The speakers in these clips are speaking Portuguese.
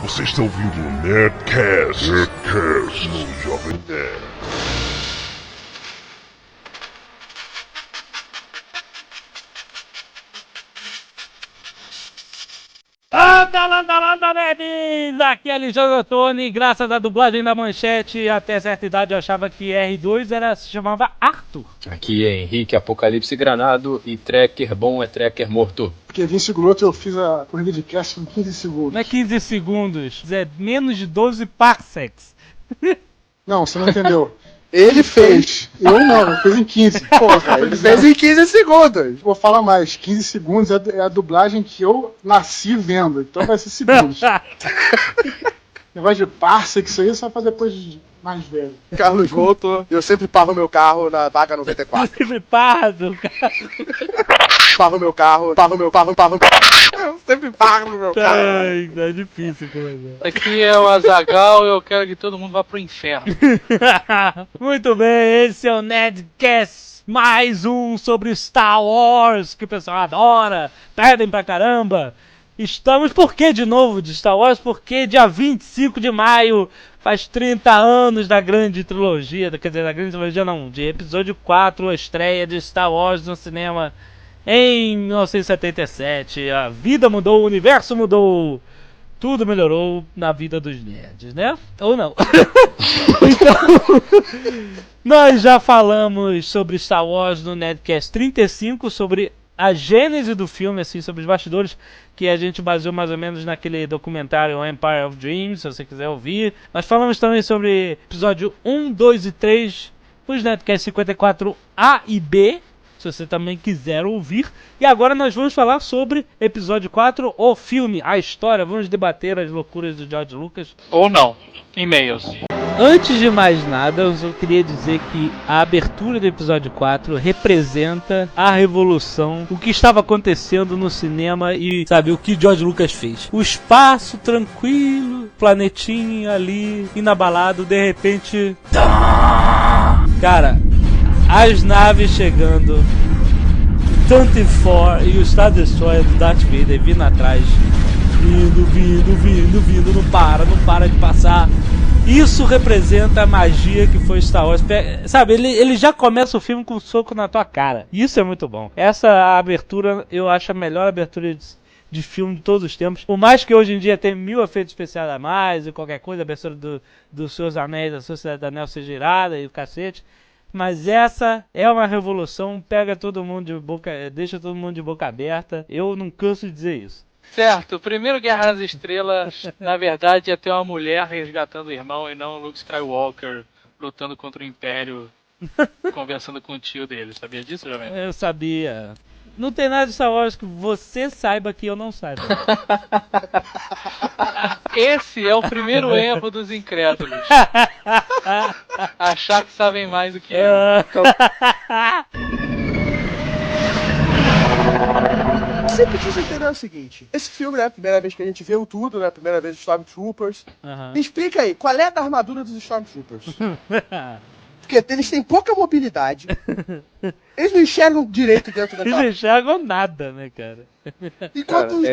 Você está ouvindo o Nerdcast no Jovem Nerd. Anda, nerds! Aqui é Alexandre Ottoni. Graças à dublagem da Manchete, até certa idade eu achava que R2 se chamava Arthur. Aqui é Henrique Apocalipse Granado e tracker bom é tracker morto. Porque Vince Grotto eu fiz a corrida de cast em 15 segundos. Não é 15 segundos, é menos de 12 parsecs. Não, você não entendeu. Ele fez. Eu não, eu fiz em 15. Porra, Ele fez em 15 segundos. Vou falar mais, 15 segundos é a dublagem que eu nasci vendo, então vai ser segundos. Negócio de parsec, isso aí é só fazer depois de mais velho. Carlos Volto, eu sempre paro meu carro na vaga 94. Sempre pardo, cara. Paro meu carro. Eu sempre paro meu carro. Ai, é difícil coisa. Aqui é o Azaghal e eu quero que todo mundo vá pro inferno. Muito bem, esse é o Nerdcast, mais um sobre Star Wars, que o pessoal adora, pedem pra caramba. Estamos, por que de novo de Star Wars? Porque dia 25 de maio faz 30 anos da grande trilogia, quer dizer, da grande trilogia não, de episódio 4, a estreia de Star Wars no cinema em 1977. A vida mudou, o universo mudou. Tudo melhorou na vida dos nerds, né? Ou não? Então, nós já falamos sobre Star Wars no Nerdcast 35, sobre a gênese do filme, assim, sobre os bastidores, que a gente baseou mais ou menos naquele documentário Empire of Dreams, se você quiser ouvir. Nós falamos também sobre episódio 1, 2 e 3, os Nerdcast 54A e B, se você também quiser ouvir. E agora nós vamos falar sobre episódio 4, o filme, a história. Vamos debater as loucuras do George Lucas. Ou não. E-mails. Antes de mais nada, eu só queria dizer que a abertura do episódio 4 representa a revolução, o que estava acontecendo no cinema e, sabe, o que George Lucas fez. O espaço tranquilo, planetinha ali, inabalado, de repente... Cara... as naves chegando, Tantive e o Star Destroyer do Darth Vader vindo atrás, vindo, não para de passar. Isso representa a magia que foi Star Wars. Sabe, ele já começa o filme com um soco na tua cara. Isso é muito bom. Essa abertura, eu acho a melhor abertura de filme de todos os tempos. Por mais que hoje em dia tenha 1000 efeitos especiais a mais e qualquer coisa, a abertura dos Seus Anéis, da Sociedade do Anel seja irada e o cacete. Mas essa é uma revolução, pega todo mundo de boca, deixa todo mundo de boca aberta. Eu não canso de dizer isso. Certo, o primeiro Guerra nas Estrelas, na verdade, ia ter uma mulher resgatando o irmão e não Luke Skywalker lutando contra o Império, conversando com o tio dele. Sabia disso, Jovem? Eu sabia. Não tem nada de Star Wars que você saiba que eu não saiba. Esse é o primeiro erro dos incrédulos. Achar que sabem mais do que eu. Sempre quis entender o seguinte: esse filme, né, a primeira vez que a gente viu tudo, né, a primeira vez os Stormtroopers. Me explica aí, qual é a da armadura dos Stormtroopers? Porque eles têm pouca mobilidade, eles não enxergam direito dentro da Eles não enxergam nada, né, cara? Enquanto os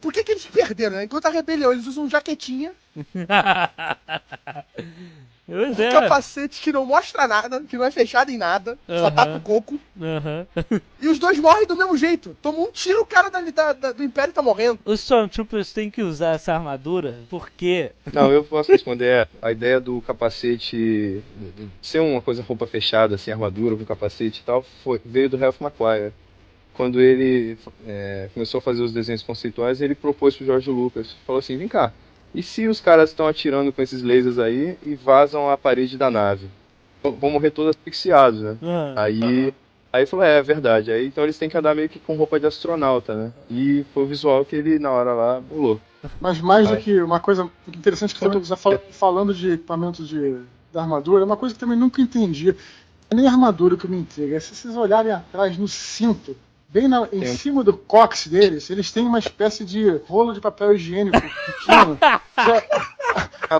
por que eles perderam, né? Enquanto a rebelião, eles usam jaquetinha, capacete que não mostra nada, que não é fechado em nada, só tapa o coco. E os dois morrem do mesmo jeito. Tomou um tiro, o cara do Império tá morrendo. Os Stormtroopers têm que usar essa armadura porque... Não, eu posso responder. A ideia do capacete ser uma coisa roupa fechada, assim, armadura com capacete e tal, veio do Ralph McQuarrie. Quando ele começou a fazer os desenhos conceituais, ele propôs pro George Lucas. Falou assim, vem cá, e se os caras estão atirando com esses lasers aí e vazam a parede da nave? Vão morrer todos asfixiados, né? Aí falou, é verdade. Aí, então eles têm que andar meio que com roupa de astronauta, né? E foi o visual que ele, na hora lá, pulou. Mas mais do que uma coisa interessante que você está falando de equipamento da armadura, é uma coisa que eu também nunca entendi. Não é nem a armadura que me intriga, é se vocês olharem atrás no cinto, bem em cima do cóccix deles, eles têm uma espécie de rolo de papel higiênico pequeno.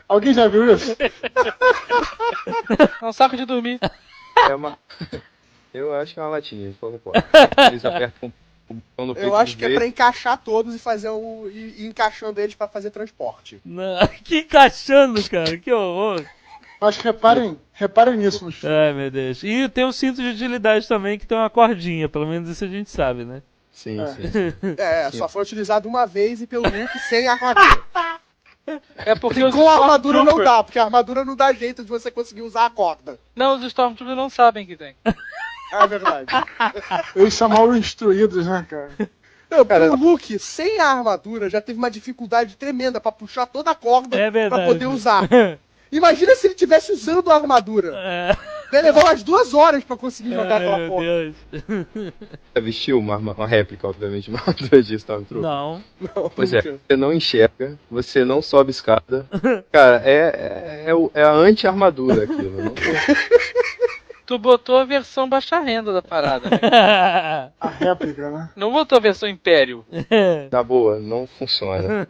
Alguém já viu isso? É um saco de dormir. Eu acho que é uma latinha, de qualquer forma. Eles apertam no peito Eu acho do que é Vader. pra encaixar todos e fazer ir encaixando eles pra fazer transporte. Não, que encaixando, cara, que horror. Mas reparem nisso nos filmes. Ai, meu Deus. E tem um cinto de utilidade também que tem uma cordinha, pelo menos isso a gente sabe, né? Sim, É. sim. Só foi utilizado uma vez e pelo Luke sem armadura. É porque os Com a armadura não Stormtroopers- dá, porque a armadura não dá jeito de você conseguir usar a corda. Não, os Stormtroopers não sabem que tem. É verdade. Eles são mal instruídos, né, cara? Não, Cara, o Luke, sem a armadura, já teve uma dificuldade tremenda pra puxar toda a corda É verdade. pra poder usar. Imagina se ele tivesse usando a armadura. É. Vai levar umas 2 horas pra conseguir jogar Ai, aquela meu porra. Deus. Você vestiu uma réplica, obviamente, uma armadura de Stormtrooper? Não. Não, Pois é, nunca. você não enxerga, você não sobe escada. Cara, é a anti-armadura aquilo. Não? Tu botou a versão baixa renda da parada, né? A réplica, né? Não botou a versão Império. Na boa, não funciona.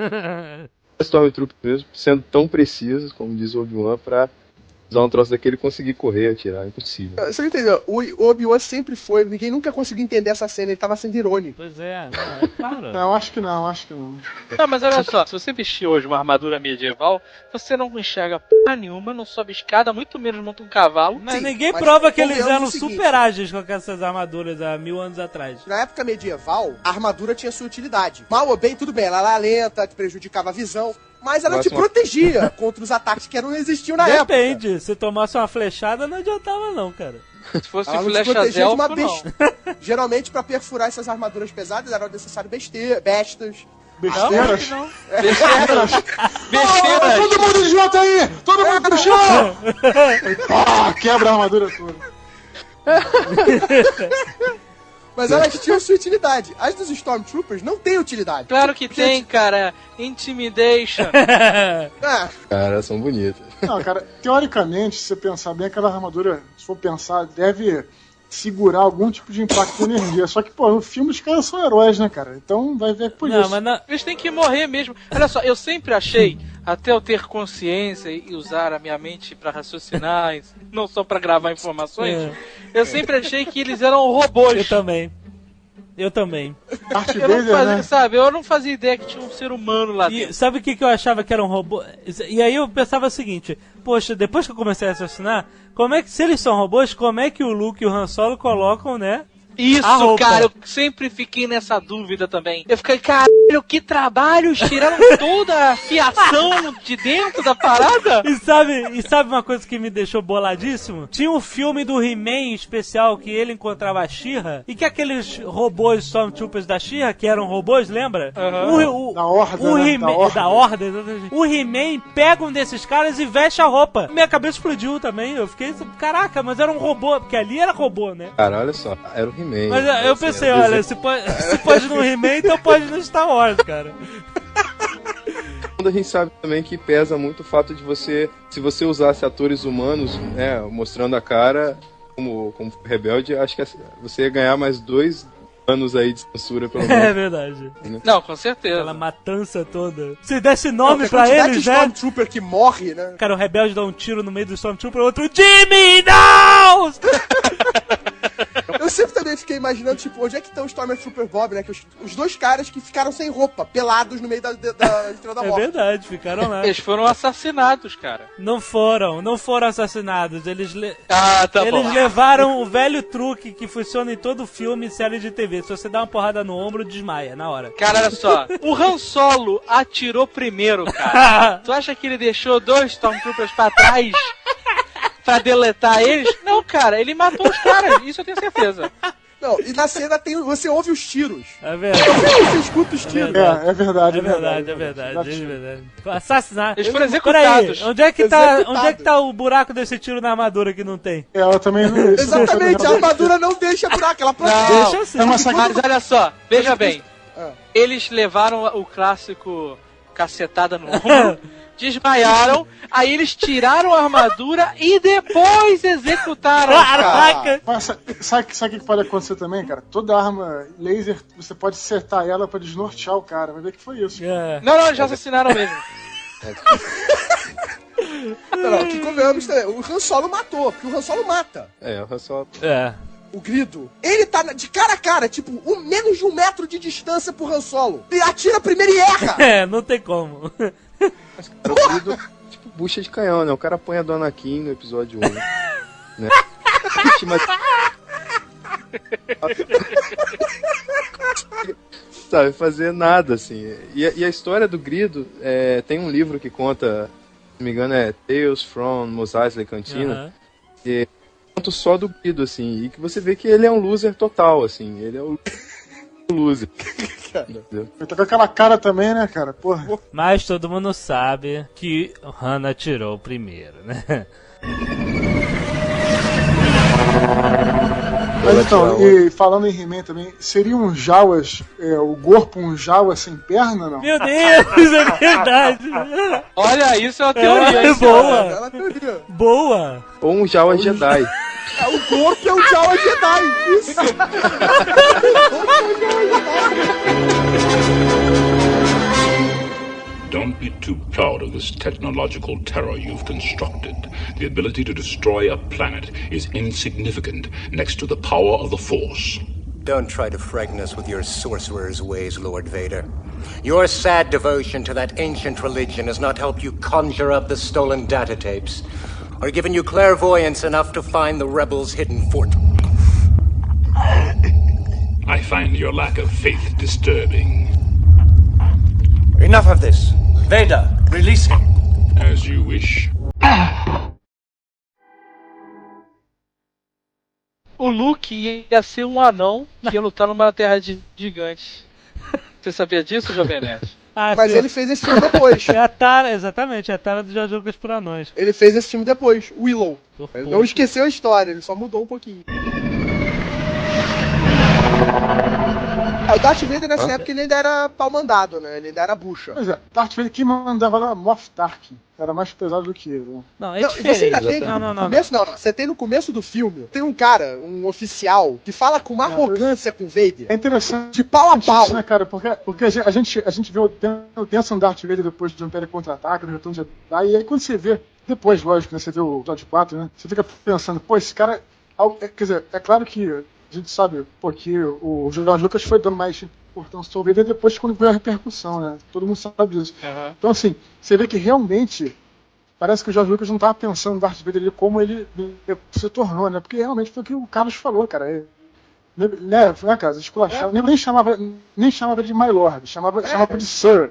Stormtrooper mesmo, sendo tão preciso, como diz o Obi-Wan, pra usar um troço daquele e conseguir correr, atirar, é impossível. Você não entendeu? O Obi-Wan sempre foi, ninguém nunca conseguiu entender essa cena, ele tava sendo irônico. Pois é, não, é claro. Não, acho que não. Não, mas olha só, se você vestir hoje uma armadura medieval, você não enxerga porra nenhuma, não sobe escada, muito menos monta um cavalo. Mas Sim, ninguém mas prova que eles convenhamos eram o seguinte. super ágeis com essas armaduras há 1000 anos atrás. Na época medieval, a armadura tinha sua utilidade. Mal ou bem, tudo bem, ela era lenta, te prejudicava a visão, mas ela te Próxima. protegia contra os ataques que não existiam na época. Depende, se tomasse uma flechada não adiantava não, cara. Se fosse Ela não te flecha protegia de uma elfo, não. besta. Geralmente, pra perfurar essas armaduras pesadas, era necessário bestas. Besteiras. Não. Besteiras. Besteiras. Todo mundo idiota aí! Todo mundo pro chão! Pá, quebra a armadura toda. Mas elas tinham sua utilidade. As dos Stormtroopers não têm utilidade. Claro que tem, cara. Intimidation. Ah, Cara, são bonitas. Não, cara, teoricamente, se você pensar bem, aquela armadura, se for pensar, deve segurar algum tipo de impacto de energia. Só que, pô, no filme os caras são heróis, né, cara? Então vai ver por Não, isso. mas na... Eles têm que morrer mesmo. Olha só, eu sempre achei, até eu ter consciência e usar a minha mente pra raciocinar, não só pra gravar informações, eu sempre achei que eles eram robôs. Eu também. Darth Eu não Vader, fazia, né? sabe, eu não fazia ideia que tinha um ser humano lá E dentro. sabe o que eu achava que era um robô? E aí eu pensava o seguinte, poxa, depois que eu comecei a raciocinar, como é que, se eles são robôs, como é que o Luke e o Han Solo colocam, né? A Isso, roupa. cara, eu sempre fiquei nessa dúvida também. Eu fiquei, caralho, que trabalho, tiraram toda a fiação de dentro da parada. E sabe uma coisa que me deixou boladíssimo? Tinha um filme do He-Man especial que ele encontrava a She-Ra e que aqueles robôs Stormtroopers da She-Ra, que eram robôs, lembra? Aham. Da Horda, O né? He-Man, da Horda, exatamente. O He-Man pega um desses caras e veste a roupa. Minha cabeça explodiu também. Eu fiquei, caraca, mas era um robô, porque ali era robô, né? Cara, olha só, era o He-Man. Mas eu assim, pensei, às olha, vezes se pode no He-Man, então pode no Star Wars, cara. a gente sabe também que pesa muito o fato de você, se você usasse atores humanos, né, mostrando a cara como rebelde, acho que você ia ganhar mais 2 anos aí de censura, pelo É menos. verdade. Não, com certeza. Aquela matança toda. Se desse nome a pra quantidade eles, de né? Stormtrooper que morre, né? Cara, o rebelde dá um tiro no meio do Stormtrooper, o outro, Jimmy, não! Eu sempre também fiquei imaginando, tipo, onde é que estão o Stormtrooper Bob, né? Que os 2 caras que ficaram sem roupa, pelados no meio da Estrela da É Morte. verdade, ficaram lá. Eles foram assassinados, cara. Não foram assassinados. Eles Tá bom. levaram o velho truque que funciona em todo filme e série de TV. Se você dá uma porrada no ombro, desmaia na hora. Cara, olha só. O Han Solo atirou primeiro, cara. Tu acha que ele deixou 2 Stormtroopers pra trás pra deletar eles? Não, cara, ele matou os caras. Isso eu tenho certeza. Não, e na cena você ouve os tiros. É verdade. Você escuta os tiros. É verdade. É verdade. Assassinar. Eles foram Peraí, executados. onde é que tá o buraco desse tiro na armadura que não tem? Ela também não. Exatamente, a armadura não deixa buraco, ela protege. Não. Deixa assim. É uma Mas olha só, veja bem. Eles levaram o clássico cacetada no ombro, desmaiaram, aí eles tiraram a armadura e depois executaram. Caraca! Mas sabe o que pode acontecer também, cara? Toda arma laser, você pode acertar ela pra desnortear o cara. Vai ver que foi isso. É. Não, eles já assassinaram mesmo. Não, que convenhamos também. O Han Solo matou, porque o Han Solo mata. É, o Han Solo. É. o Grido, ele tá de cara a cara, tipo, menos de 1 metro de distância pro Han Solo. Ele atira primeiro e erra! É, não tem como. Mas, cara, o Grido, tipo, bucha de canhão, né? O cara põe a do Anakin no episódio 1, né? Mas... sabe, fazer nada, assim. E a história do Grido, tem um livro que conta, se não me engano, é Tales from Mos Eisley Cantina, e conta só do Grido, assim, e que você vê que ele é um loser total, assim, ele é o loser. Ele tá com aquela cara também, né, cara? Porra. Mas todo mundo sabe que o Han atirou primeiro, né? Mas então, e falando em He-Man também, seria um Jawas, o corpo um Jawa sem perna, não? Meu Deus, é verdade. Olha, isso é uma teoria. É boa. É uma teoria. Boa. Ou um Jawa Jedi. O corpo é o Jawa Jedi. Isso. Don't be too proud of this technological terror you've constructed. The ability to destroy a planet is insignificant next to the power of the Force. Don't try to frighten us with your sorcerer's ways, Lord Vader. Your sad devotion to that ancient religion has not helped you conjure up the stolen data tapes, or given you clairvoyance enough to find the rebels' hidden fort. I find your lack of faith disturbing. Enough of this. Vader, release him. As you wish. O Luke ia ser um anão que ia lutar numa terra de gigantes. Você sabia disso, Jovem Nerd? Ah, Mas sim. ele fez esse filme depois. É a tara, exatamente, é a tara do George Lucas por anões. Ele fez esse filme depois, Willow. Ele não Porra. esqueceu a história, ele só mudou um pouquinho. O Darth Vader nessa época ele ainda era pau mandado, né? Ele ainda era bucha. Pois é, Darth Vader que mandava lá Moff Tarkin. Era mais pesado do que ele, né? Não, é Não, diferente. você ainda tem, Não. começo, não. Você tem no começo do filme, tem um cara, um oficial, que fala com uma arrogância com o Vader. É interessante, De pau a pau. né, cara? Porque a gente vê o tenso no Darth Vader depois do Império Contra-Ataca, do Retorno de Jedi, e aí quando você vê, depois, lógico, né, você vê o episódio 4, né? Você fica pensando, pô, esse cara... Quer dizer, é claro que a gente sabe, pô, que o George Lucas foi dando mais importância ao Vader depois quando veio a repercussão, né? Todo mundo sabe disso. Uhum. Então, assim, você vê que realmente parece que o George Lucas não estava pensando no Darth Vader ali como ele se tornou, né? Porque realmente foi o que o Carlos falou, cara. Né, cara, esculachava, nem chamava de My Lord, chamava de Sir.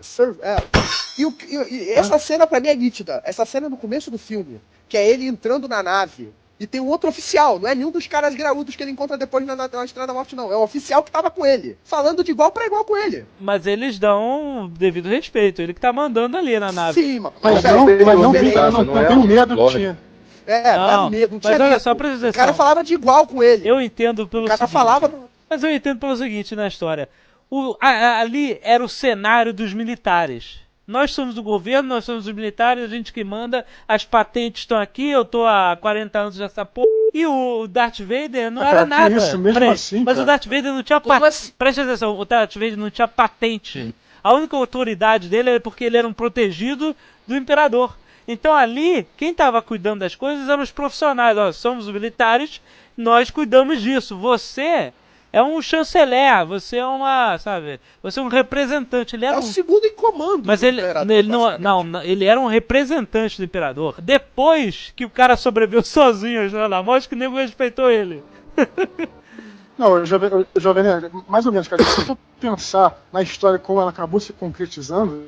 E essa cena pra mim é nítida. Essa cena no começo do filme, que é ele entrando na nave. E tem um outro oficial, não é nenhum dos caras graúdos que ele encontra depois na Estrela da Morte, não. É um oficial que tava com ele, falando de igual pra igual com ele. Mas eles dão devido respeito, ele que tá mandando ali na nave. Sim, Mas não tem medo que tinha. Não, não tinha mas olha medo. só, presta O cara atenção. falava de igual com ele. Eu entendo pelo O cara seguinte, falava... mas eu entendo pelo seguinte na história. Ali era o cenário dos militares. Nós somos o governo, nós somos os militares, a gente que manda, as patentes estão aqui, eu tô há 40 anos nessa porra. E o Darth Vader não era nada. Isso, mesmo Peraí, assim, mas cara. o Darth Vader não tinha patente. Presta atenção, o Darth Vader não tinha patente. A única autoridade dele era porque ele era um protegido do imperador. Então ali, quem estava cuidando das coisas eram os profissionais. Ó, somos os militares, nós cuidamos disso. Você é um chanceler, você é uma, sabe, você é um representante. Ele era É o segundo em comando. mas do ele imperador, não, ele era um representante do imperador. Depois que o cara sobreviveu sozinho à Estrela da Morte, que o nego respeitou ele. Não, o Jovem Nerd, mais ou menos, cara, se eu pensar na história como ela acabou se concretizando,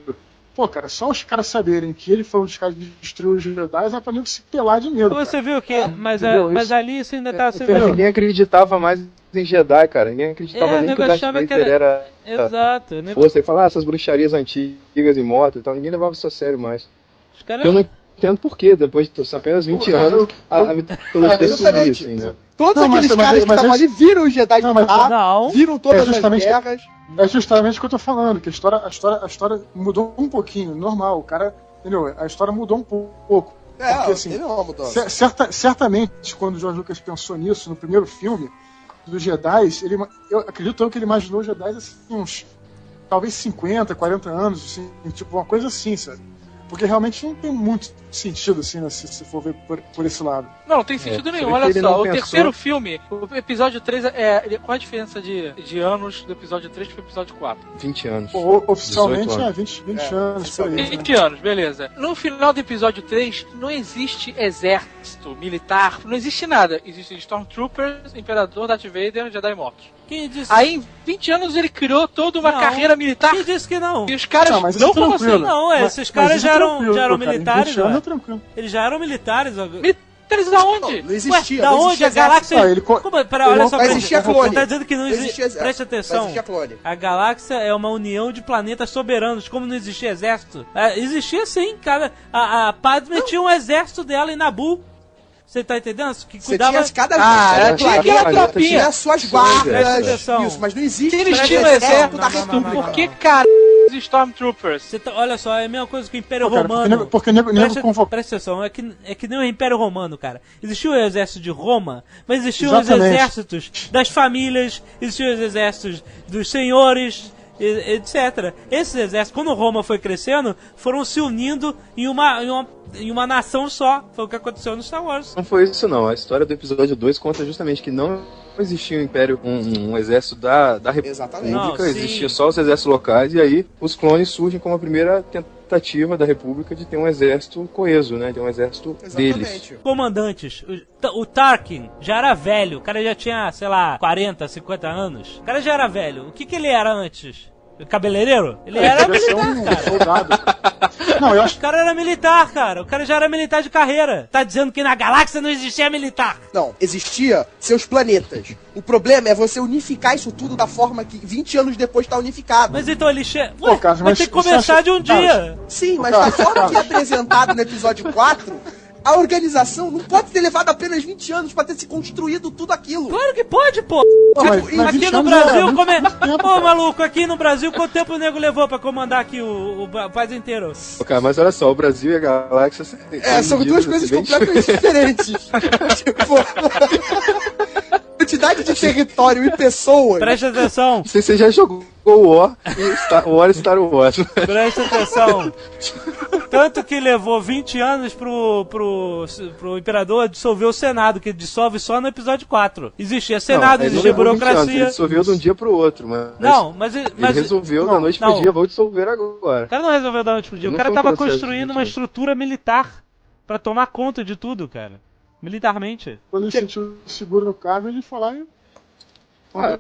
pô, cara, só os caras saberem que ele foi um dos caras que destruiu os Jedi é pra nem se pelar de medo. Você viu que, mas entendeu? ali isso ainda tá sendo... Ninguém acreditava mais em Jedi, cara. Ninguém acreditava nem que o Darth Vader era... Exato, né? Você fala, essas bruxarias antigas e moto e tal, ninguém levava isso a sério mais. Os caras... Eu não entendo por quê, depois de apenas 20 anos, a mitologia subiu, assim, né? Todos Não, aqueles mas caras que mas estavam ali viram os Jedi Não, mas- lutar, Não. viram todas as justamente- guerras. É justamente o que eu tô falando, que a história mudou um pouquinho, normal, o cara, entendeu? A história mudou um pouco. Porque, assim, teve uma mudança. certamente, quando o George Lucas pensou nisso, no primeiro filme dos Jedi, eu acredito que ele imaginou os Jedi assim, uns talvez 50, 40 anos, assim, tipo uma coisa assim, sabe? porque realmente não tem muito sentido, assim, né, se for ver por esse lado. Não tem sentido nenhum, olha só. O terceiro filme, o episódio 3, qual a diferença de anos do episódio 3 pro episódio 4? 20 anos. Oficialmente é 20 anos por aí. 20 anos, beleza. No final do episódio 3, não existe exército militar, não existe nada. Existem Stormtroopers, Imperador, Darth Vader, Jedi mortos. Quem disse? Aí, em 20 anos, ele criou toda uma carreira militar. Quem disse que não? E os caras não como assim? Não, esses caras já eram militares. Cara, tranquilo. Eles já eram militares. Militares aonde? Não existia. Ué, da não onde? existia A galáxia... Olha só, mas existia clone. tá dizendo que não existia... exército. Preste atenção. Mas existia clone. A galáxia é uma união de planetas soberanos. Como não existia exército? Existia sim, cara. A Padme tinha um exército dela em Naboo. Você tá entendendo? Que cuidava... Você tinha cada tinha aquela tropinha. tinha as suas guardas. Presta atenção. Isso, mas não existe. Se eles tinham exército da República, por que caralho os Stormtroopers? Olha só, é a mesma coisa que o Império Cara, Romano. porque nego convoca. Presta atenção, é que nem o Império Romano, cara. Existia o exército de Roma, mas existiam Exatamente. os exércitos das famílias, existiam os exércitos dos senhores, etc. Esses exércitos, quando Roma foi crescendo, foram se unindo em uma nação só. Foi o que aconteceu no Star Wars. Não foi isso não, a história do episódio 2 conta justamente que não existia um império, um exército da Exatamente. República, Não, existia sim. só os exércitos locais, e aí os clones surgem como a primeira tentativa da República de ter um exército coeso, né, de um exército deles. Exatamente. Comandantes, o Tarkin já era velho, o cara já tinha, sei lá, 40, 50 anos. O cara já era velho. O que ele era antes? Cabeleireiro? Ele era militar, cara. Soldado. Não, eu acho O cara era militar, cara. O cara já era militar de carreira. Tá dizendo que na galáxia não existia militar. Não, existia seus planetas. O problema é você unificar isso tudo da forma que 20 anos depois tá unificado. Mas então ele chega... Pô, cara, vai mas ter que você começar acha- de um dia. Sim, mas da forma que é apresentado no episódio 4, a organização não pode ter levado apenas 20 anos pra ter se construído tudo aquilo. Claro que pode, pô. mas Aqui 20 no anos Brasil, é como é... muito tempo, Pô, cara. maluco, aqui no Brasil, quanto tempo o nego levou pra comandar aqui o país inteiro? Ô, cara, mas olha só, o Brasil e a galáxia São duas coisas completamente diferentes. Tipo, quantidade de território e pessoas. Presta atenção. Não sei se você já jogou o War e Star Wars. Presta atenção. Tanto que levou 20 anos pro Imperador dissolver o Senado, que dissolve só no episódio 4. Existia Senado, Não, ele existia não levou 20 anos, burocracia. ele dissolveu de um dia pro outro, mas Ele ele resolveu da noite pro dia, vou dissolver agora. O cara não resolveu da noite pro dia. O Não cara foi um tava processo construindo de uma tudo. estrutura militar pra tomar conta de tudo, cara. Militarmente. Quando ele sentiu seguro no cargo, ele foi lá e... Mas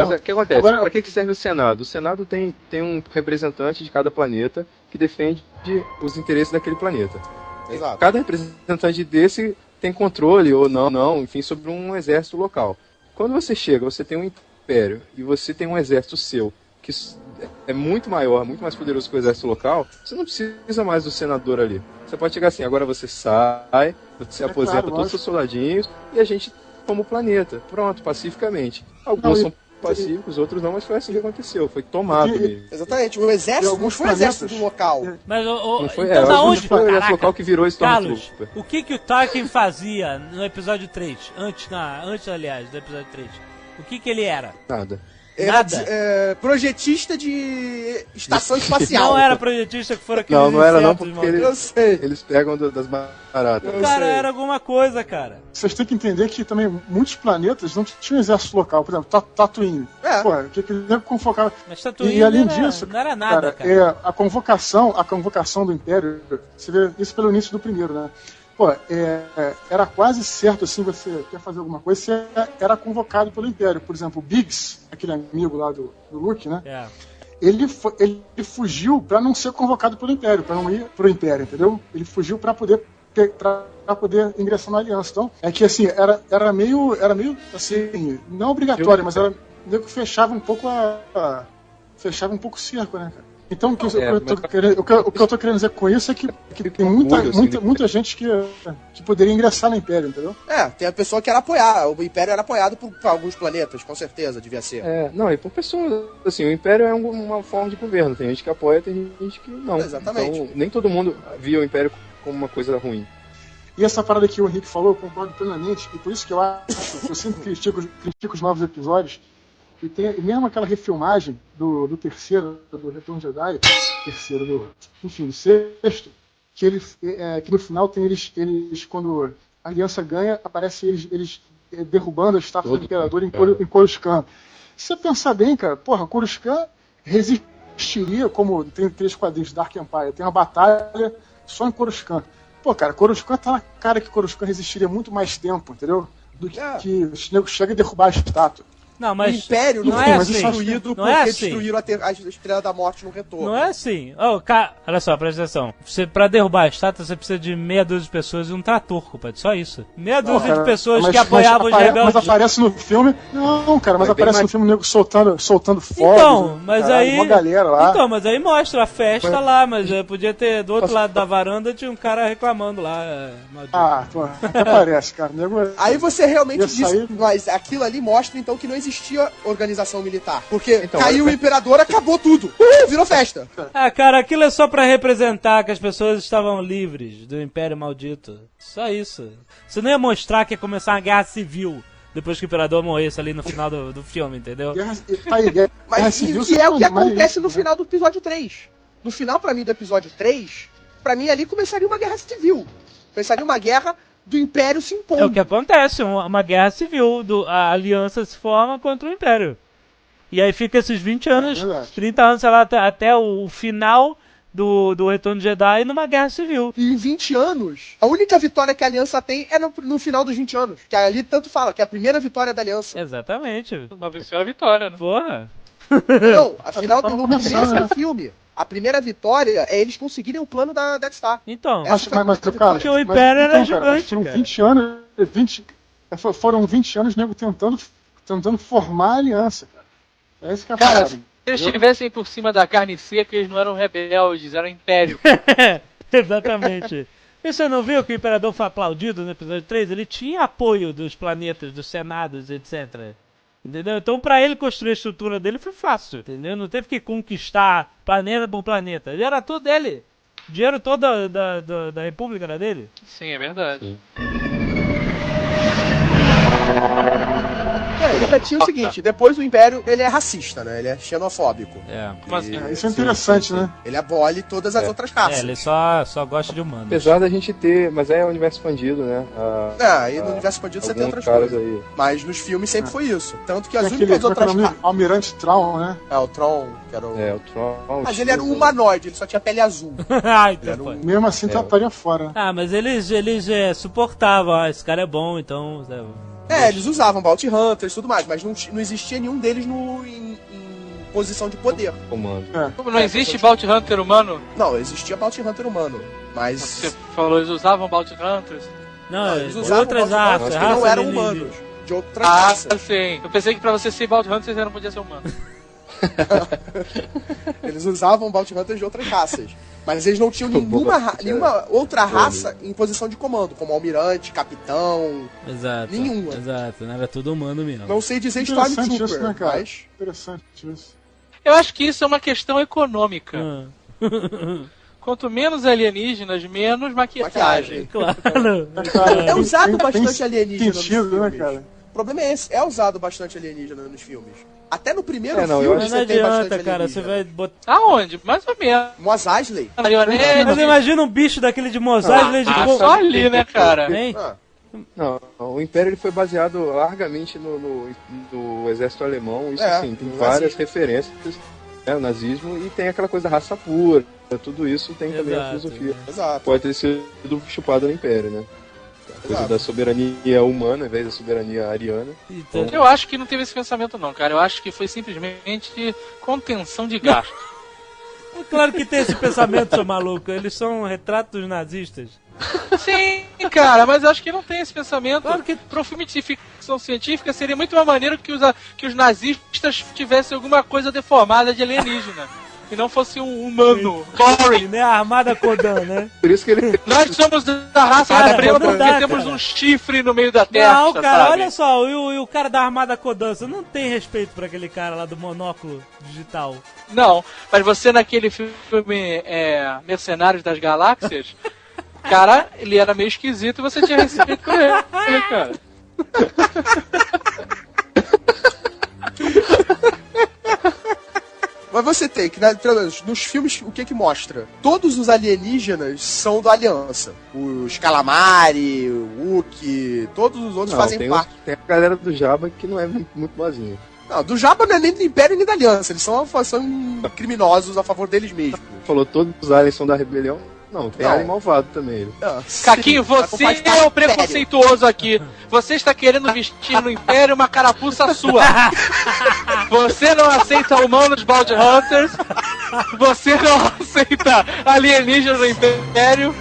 o que acontece? Agora- Para que serve o Senado? O Senado tem um representante de cada planeta que defende os interesses daquele planeta. Exato. Cada representante desse tem controle ou não, enfim, sobre um exército local. Quando você chega, você tem um império e você tem um exército seu que é muito maior, muito mais poderoso que o exército local, você não precisa mais do senador ali. Você pode chegar assim, agora você sai, você aposenta claro, todos os seus soldadinhos e a gente toma o planeta. Pronto, pacificamente. Alguns Não, são pacíficos, outros não, mas foi assim que aconteceu. Foi tomado mesmo. Exatamente, o exército E não alguns foi o exército planetas- do local. Mas Não foi, então da onde? foi o exército Caraca, local que virou Carlos, Stormtrooper. o que o Tarkin fazia no episódio 3? Antes, aliás, do episódio 3. O que ele era? Nada. Era Nada. projetista de estação espacial. Não era projetista que foram aqueles Não era não, insetos, porque mano. Eu sei. eles pegam das baratas. O cara era alguma coisa, cara. Vocês têm que entender que também muitos planetas não tinham exército local. Por exemplo, Tatooine. É. Pô, que nego convocava. Mas Tatooine E além não era, disso, não era nada, cara. a convocação do Império, você vê isso pelo início do primeiro, né? Pô, era quase certo, assim, você quer fazer alguma coisa, você era convocado pelo Império. Por exemplo, o Biggs, aquele amigo lá do Luke, né? É. Ele fugiu pra não ser convocado pelo Império, pra não ir pro Império, entendeu? Ele fugiu pra poder ingressar na Aliança. Então, é que assim, era meio assim, não obrigatório, mas era meio que fechava um pouco o cerco, né, cara? Então, o que eu tô querendo dizer com isso é que tem muita gente que poderia ingressar no Império, entendeu? Tem a pessoa que era apoiar. O Império era apoiado por alguns planetas, com certeza, devia ser. Não, e por pessoas, assim, o Império é uma forma de governo. Tem gente que apoia, tem gente que não. Exatamente. Então, nem todo mundo via o Império como uma coisa ruim. E essa parada que o Henrique falou, eu concordo plenamente, e por isso que eu sempre critico os novos episódios, e mesmo aquela refilmagem do terceiro, do Retorno de Jedi, do sexto, que no final tem eles quando a Aliança ganha, aparece eles derrubando a estátua do Imperador em Coruscant. Se você pensar bem, cara, porra, Coruscant resistiria, como tem 3 quadrinhos de Dark Empire, tem uma batalha só em Coruscant. Pô, cara, Coruscant tá na cara que Coruscant resistiria muito mais tempo, entendeu? Do que os negros chegam a derrubar a estátua. Não, mas o Império não é foi assim. destruído porque destruíram a Estrela da Morte no retorno. Não é assim. Olha só, presta atenção. Pra derrubar a estátua, você precisa de meia dúzia de pessoas e um trator, compadre. Só isso. Meia dúzia de pessoas que apoiavam os rebeldes. Mas aparece no filme... Não, cara, mas aparece no filme o nego soltando fogos. Então, mas caralho, aí... uma galera lá. Então, mas aí mostra a festa lá, mas podia ter do outro lado da varanda, tinha um cara reclamando lá. Pô, até parece, cara. Nego... Aí você realmente diz... Mas aquilo ali mostra, então, que não existia organização militar. Porque então, caiu o Imperador, acabou tudo. Virou festa. Cara, aquilo é só pra representar que as pessoas estavam livres do Império Maldito. Só isso. Você não ia mostrar que ia começar uma guerra civil depois que o Imperador morresse ali no final do filme, entendeu? Mas que é o que acontece no final do episódio 3. No final, pra mim, do episódio 3, pra mim ali começaria uma guerra civil. Começaria uma guerra do Império se impondo. É o que acontece, uma guerra civil, a aliança se forma contra o Império. E aí fica esses 20 anos, 30 anos, sei lá, até o final do Retorno de Jedi numa guerra civil. E em 20 anos, a única vitória que a aliança tem é no final dos 20 anos. Que ali tanto fala, que é a primeira vitória da aliança. Exatamente. Uma vitória, né? Porra. Não, afinal do filme. A primeira vitória é eles conseguirem o plano da Death Star. Então, porque o Império era gigante, foram 20 anos, foram 20 anos nego tentando formar a aliança. É isso que é cara, se eles estivessem por cima da carne seca, eles não eram rebeldes, eram império. Exatamente. E você não viu que o Imperador foi aplaudido no episódio 3? Ele tinha apoio dos planetas, dos senados, etc. Entendeu? Então pra ele construir a estrutura dele foi fácil, entendeu? Não teve que conquistar planeta por planeta. Ele era tudo dele. O dinheiro todo da República era dele. Sim, é verdade. Sim. Ele tinha o seguinte, depois o Império, ele é racista, né? Ele é xenofóbico. Isso é interessante, né? Ele abole todas as outras raças. Ele só gosta de humanos. Apesar da gente ter, mas é o universo expandido, né? E no universo expandido você tem outras coisas. Aí. Mas nos filmes sempre foi isso. Tanto que as únicas outras raças... Almirante Tron, né? O Tron, que era o... o Tron. Mas ele era um humanoide, ele só tinha pele azul. Mesmo assim, estaria fora. Mas eles suportavam, esse cara é bom, então... eles usavam Bounty Hunters e tudo mais, mas não existia nenhum deles em posição de poder. Comando. Não existe Bounty Hunter humano? Não, existia Bounty Hunter humano, mas... Você falou, eles usavam Bounty Hunters? Não, eles usavam outras raças que não eram humanos, de outras raças. Sim. Eu pensei que pra você ser Bounty Hunter, você não podia ser humano. Eles usavam Bounty Hunters de outras raças. Mas eles não tinham nenhuma outra raça em posição de comando, como almirante, capitão. Exato. Nenhuma. Exato, não era tudo humano mesmo. Não sei dizer Stormtrooper, né, cara? mas... Interessante isso. Eu acho que isso é uma questão econômica. Quanto menos alienígenas, menos maquiagem. Claro. É usado bastante alienígena nos filmes, filmes. né, cara? O problema é esse, é usado bastante alienígena nos filmes. Até no primeiro não, filme você tem bastante cara, você vai botar... Aonde? Mais ou menos. Mos Eisley. Mas imagina um bicho daquele de Mos Eisley de fogo. Só ali, né, cara? Não, o Império ele foi baseado largamente no exército alemão, isso sim, tem várias referências, o nazismo, e tem aquela coisa da raça pura, tudo isso tem também a filosofia. Exato. Pode ter sido chupado no Império, né? A coisa da soberania humana ao invés da soberania ariana. Então... Eu acho que não teve esse pensamento não, cara. Eu acho que foi simplesmente contenção de gasto. É claro que tem esse pensamento, seu maluco. Eles são retratos nazistas. Sim, cara, mas eu acho que não tem esse pensamento. Claro que para um filme de ficção científica seria muito mais maneiro que os nazistas tivessem alguma coisa deformada de alienígena. E não fosse um humano. Boring, né? A Armada Kodan, né? Por isso que ele... Nós somos da raça preta porque temos um chifre no meio da terra. Não, cara, sabe? olha só, e o cara da Armada Kodan, você não tem respeito por aquele cara lá do monóculo digital. Não, mas você naquele filme Mercenários das Galáxias, cara, ele era meio esquisito e você tinha respeito por ele, cara. Mas você tem que, pelo menos, nos filmes, o que mostra? Todos os alienígenas são da Aliança. Os Calamari, o Wookie, todos os outros fazem parte. Tem a galera do Jabba que não é muito boazinha. Não, do Jabba não é nem do Império nem da Aliança. Eles são criminosos a favor deles mesmos. Falou todos os aliens são da rebelião? Não, tem alien malvado também. Caquinho, você é o preconceituoso aqui. Você está querendo vestir no Império uma carapuça sua. Você não aceita humanos Bounty Hunters. Você não aceita alienígenas no Império.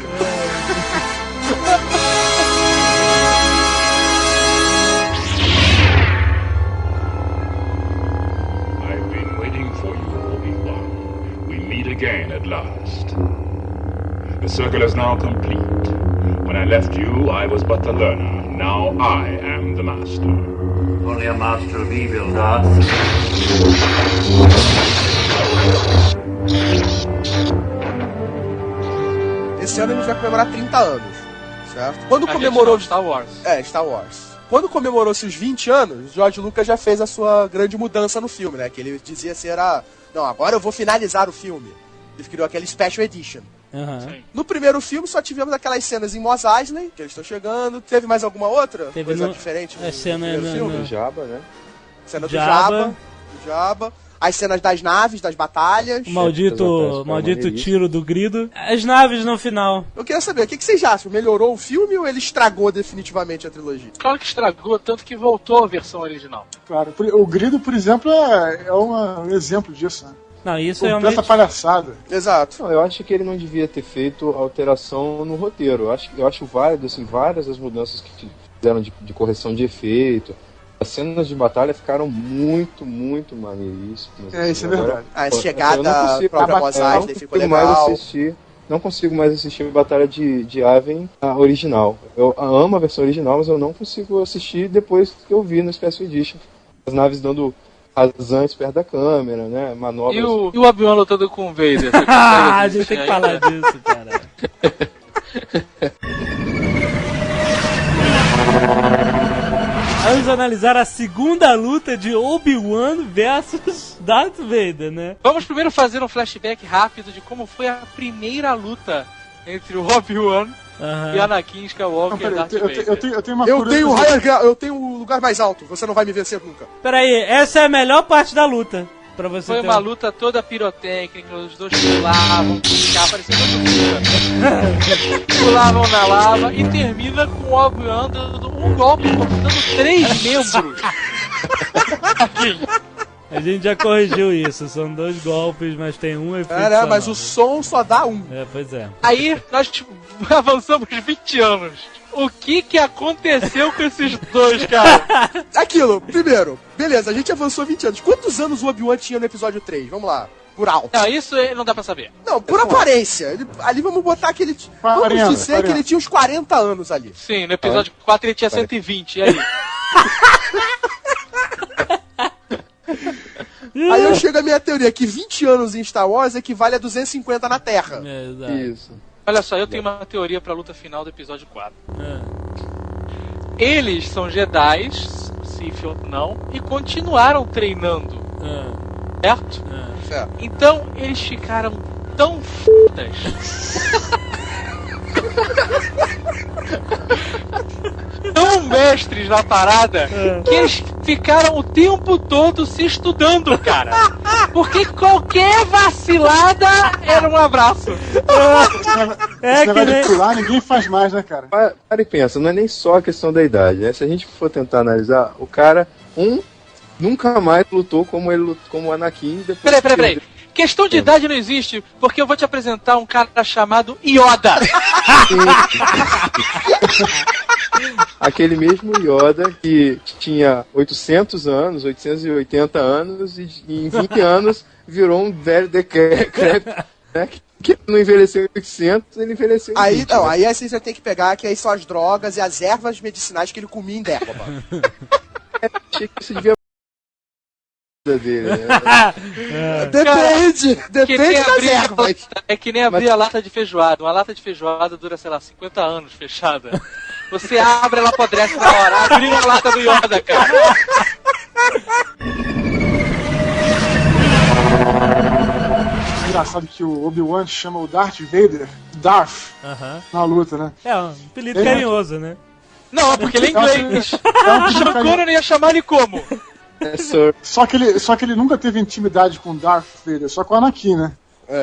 I've been waiting for you, Obi-Wan. We meet again at last. The circle is now complete. When I left you, I was but the learner. Now I am the master. Only a master of evil, Darth. Esse ano a gente vai comemorar 30 anos, certo? Quando comemorou... Star Wars. Star Wars. Quando comemorou-se os 20 anos, George Lucas já fez a sua grande mudança no filme, né? Que ele dizia assim, não, agora eu vou finalizar o filme. Ele criou aquele Special Edition. Uhum. No primeiro filme só tivemos aquelas cenas em Mos Eisley, que eles estão chegando. Teve mais alguma outra coisa diferente no primeiro filme? Do Jabba, né? Cena do Jabba. As cenas das naves, das batalhas. O maldito tiro do grido. As naves no final. Eu queria saber, o que vocês acham? Melhorou o filme ou ele estragou definitivamente a trilogia? Claro que estragou, tanto que voltou a versão original. Claro, o grido, por exemplo, é um exemplo disso, né? Não, isso é completa palhaçada. Exato. Não, eu acho que ele não devia ter feito alteração no roteiro. Eu acho válido, assim, várias das mudanças que fizeram de correção de efeito. As cenas de batalha ficaram muito maneiríssimas. Isso é verdade. A chegada da própria Mos Eisley ficou legal. Não consigo mais assistir a batalha de Yavin, a original. Eu amo a versão original, mas eu não consigo assistir depois que eu vi no Special Edition. As naves dando rasantes perto da câmera, né? Manobras. E o Obi-Wan lutando com o Vader? A gente tem que falar disso, cara. Vamos analisar a segunda luta de Obi-Wan versus Darth Vader, né? Vamos primeiro fazer um flashback rápido de como foi a primeira luta entre o Obi-Wan e Anakin Skywalker e Darth Vader. Eu tenho uma curiosidade. Eu tenho o lugar mais alto, você não vai me vencer nunca. Peraí, essa é a melhor parte da luta. Pra você foi uma luta toda pirotécnica, os dois pulavam, parecendo pulavam na lava e termina com o Obi-Wan dando um golpe cortando 3 membros. A gente já corrigiu isso, são 2 golpes, mas tem um efeito. Mas o som só dá um. Pois é. Aí nós avançamos 20 anos. O que aconteceu com esses dois, cara? Aquilo, primeiro, beleza, a gente avançou 20 anos. Quantos anos o Obi-Wan tinha no episódio 3? Vamos lá, por alto. Não, isso não dá pra saber. Não, por aparência. Ali vamos botar que ele... Vamos dizer que ele tinha uns 40 anos ali. Sim, no episódio 4 ele tinha 120, e aí? Aí eu chego à minha teoria, que 20 anos em Star Wars equivale a 250 na Terra. Exato. Isso. Olha só, eu tenho uma teoria pra luta final do episódio 4. Eles são Jedi, Sith ou não, e continuaram treinando. Certo? Certo. Então eles ficaram tão f***das. Tão mestres na parada que eles ficaram o tempo todo se estudando, cara. Porque qualquer vacilada era um abraço. Esse negócio de pular, ninguém faz mais, né, cara? Para e pensa, não é nem só a questão da idade, né? Se a gente for tentar analisar, o cara, nunca mais lutou como o Anakin. Peraí. Questão de idade não existe, porque eu vou te apresentar um cara chamado Yoda. Aquele mesmo Yoda que tinha 800 anos, 880 anos, e em 20 anos virou um velho decrépito, né? Que não envelheceu em 800, ele envelheceu em 20. Aí você já tem que pegar, que aí são as drogas e as ervas medicinais que ele comia em Dagobah. Achei que isso devia dele, né? Depende das ervas. É que nem abrir a lata de feijoada. Uma lata de feijoada dura, sei lá, 50 anos fechada. Você abre, ela apodrece na hora. Abrir a lata do Yoda, cara. engraçado que o Obi-Wan chama o Darth Vader Darth na luta, né? É um apelido carinhoso, né? Não, porque ele é inglês. O Sean Connery ia chamar ele como? Só que ele nunca teve intimidade com Darth Vader, só com o Anakin, né?